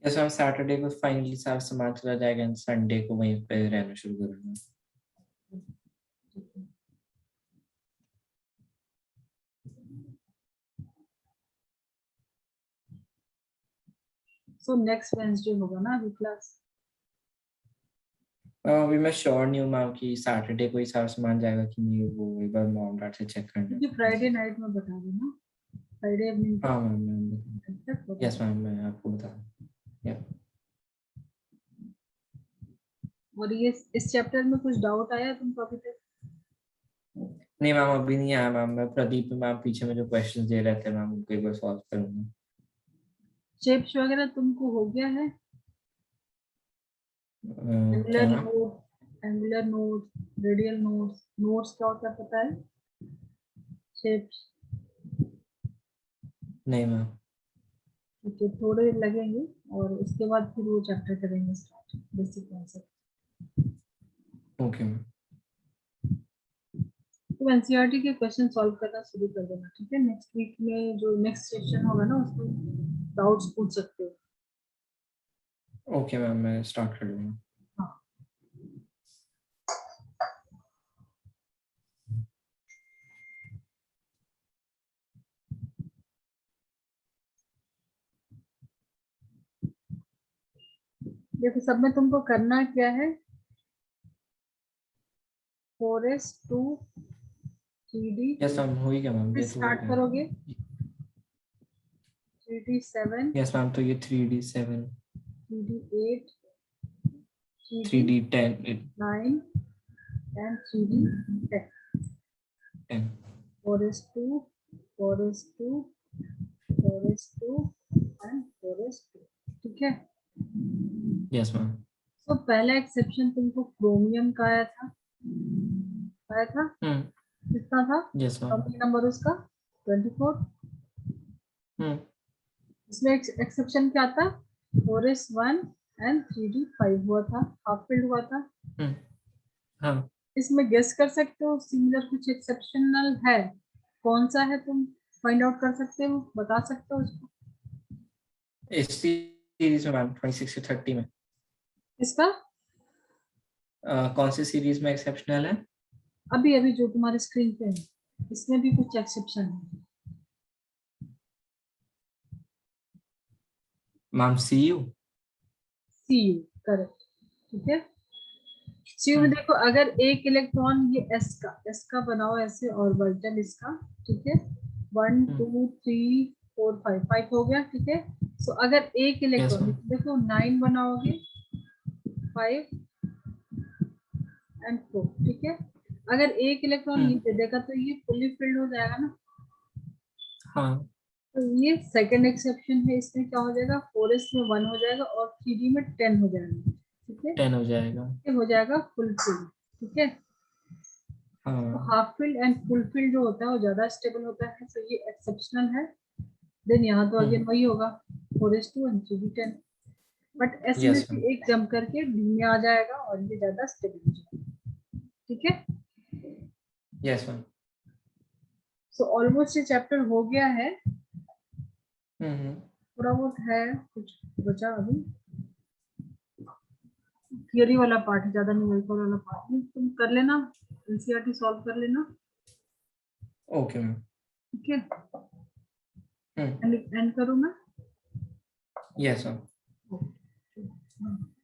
यस मैम, सैटरडे को फाइनली सारा सामान चला जाएगा एंड संडे को वहीं पे रहना शुरू करूंगा। सो नेक्स्ट वेडनेसडे होगा ना अभी क्लास? अभी मैं श्योर नहीं हूँ मैम कि सैटरडे को ही सारा सामान जाएगा कि नहीं, वो एक बार मॉम डैड से चेक करना। मुझे फ्राइडे नाइट में बता देना, फ्राइडे इवनिंग। हाँ मैम, यस मैम, मैं आपको बता दूँ। और ये इस चैप्टर में कुछ डाउट आया तुमको अभी तक? नहीं मैम, अभी नहीं आया मैम। मैं प्रदीप मैम पीछे में जो क्वेश्चंस दे रहे थे मैम, उनको एक बार सॉल्व करूंगा। शेप्स वगैरह तुमको हो गया है? क्या angular ma'am? Note, angular note, radial notes, notes क्या होता है पता है? शेप्स? नहीं मैम। ठीक है, थोड़े लगेंगे और उसके बाद फिर वो चैप्टर करेंगे start, basic concept. Okay ma'am. तो एनसीईआरटी के क्वेश्चन सॉल्व करना शुरू कर देना, ठीक है? नेक्स्ट वीक में जो नेक्स्ट सेशन होगा ना उसमें डाउट्स पूछ सकते हो। ओके मैम, मैं स्टार्ट कर दूंगा। हाँ। देखो सब में तुमको करना क्या है, 4s2 3D यस मैम, हो ही गया मैम, से ये तो हो स्टार्ट गया। करोगे, 3D7, यस मैम, तो ये 3D7, 3D8, 3D10, 3D9 and 3D10, 10. 4s2, 4s2, 4s2 and 4s2, ठीक है? Yes ma'am. तो पहला एक्सेप्शन तुमको क्रोमियम का आया था, आया था? कितना था यस मैम। टॉपिक नंबर उसका? 24। इसमें एक्सेप्शन क्या था? 4s1 एंड 3D5 हुआ था, हाफ फील्ड हुआ था। हाँ, इसमें गेस कर सकते हो सिमिलर कुछ एक्सेप्शनल है, कौन सा है तुम फाइंड आउट कर सकते हो, बता सकते हो उसको? इस सीरीज में मैम 26 से 30 में इसका कौन सी सीरीज में एक्सेप्शनल है? अभी अभी जो तुम्हारे स्क्रीन पे है, इसमें भी कुछ एक्सेप्शन है। Ma'am CU। सीयू, करेक्ट, ठीक है? सीयू में देखो, अगर एक इलेक्ट्रॉन, ये एस का बनाओ ऐसे ऑर्बिटल इसका, ठीक है? 1 2 3 4 5, 5 हो गया, ठीक है? सो अगर एक यस इलेक्ट्रॉन, मैम। देखो 9 बनाओगे, 5 एंड 4, ठीक है? अगर एक इलेक्ट्रॉन ये दे देगा तो ये फुली फिल्ड हो जाएगा ना? हाँ। तो ये सेकंड एक्सेप्शन है, इसमें क्या हो जाएगा, 4s में 1 हो जाएगा और 3D में 10 हो जाएगा, ठीक है? 10 हो जाएगा। ये हो जाएगा फुल फिल्ड, ठीक है? तो हाँ। Half field and full field जो होता है वो ज्यादा स्टेबल होता है, तो ये एक्सेप्शनल है। देन यहाँ तो अगेन वही होगा, 4s2 and 3D10, but S में यस से मैम। एक जंप करके डी में आ जाएगा और ये ज्यादा स्टेबल हो जाएगा, ठीक है? Yes ma'am. सो ऑलमोस्ट ये चैप्टर हो गया है, हम्म। थोड़ा बहुत है कुछ बचा अभी, थियोरी वाला पार्ट है, ज्यादा न्यूमेरिकल वाला पार्ट नहीं, तुम कर लेना, एनसीईआरटी सॉल्व कर लेना, ओके मैम। ठीक है? एंड करूँ मैं? Yes ma'am. Okay.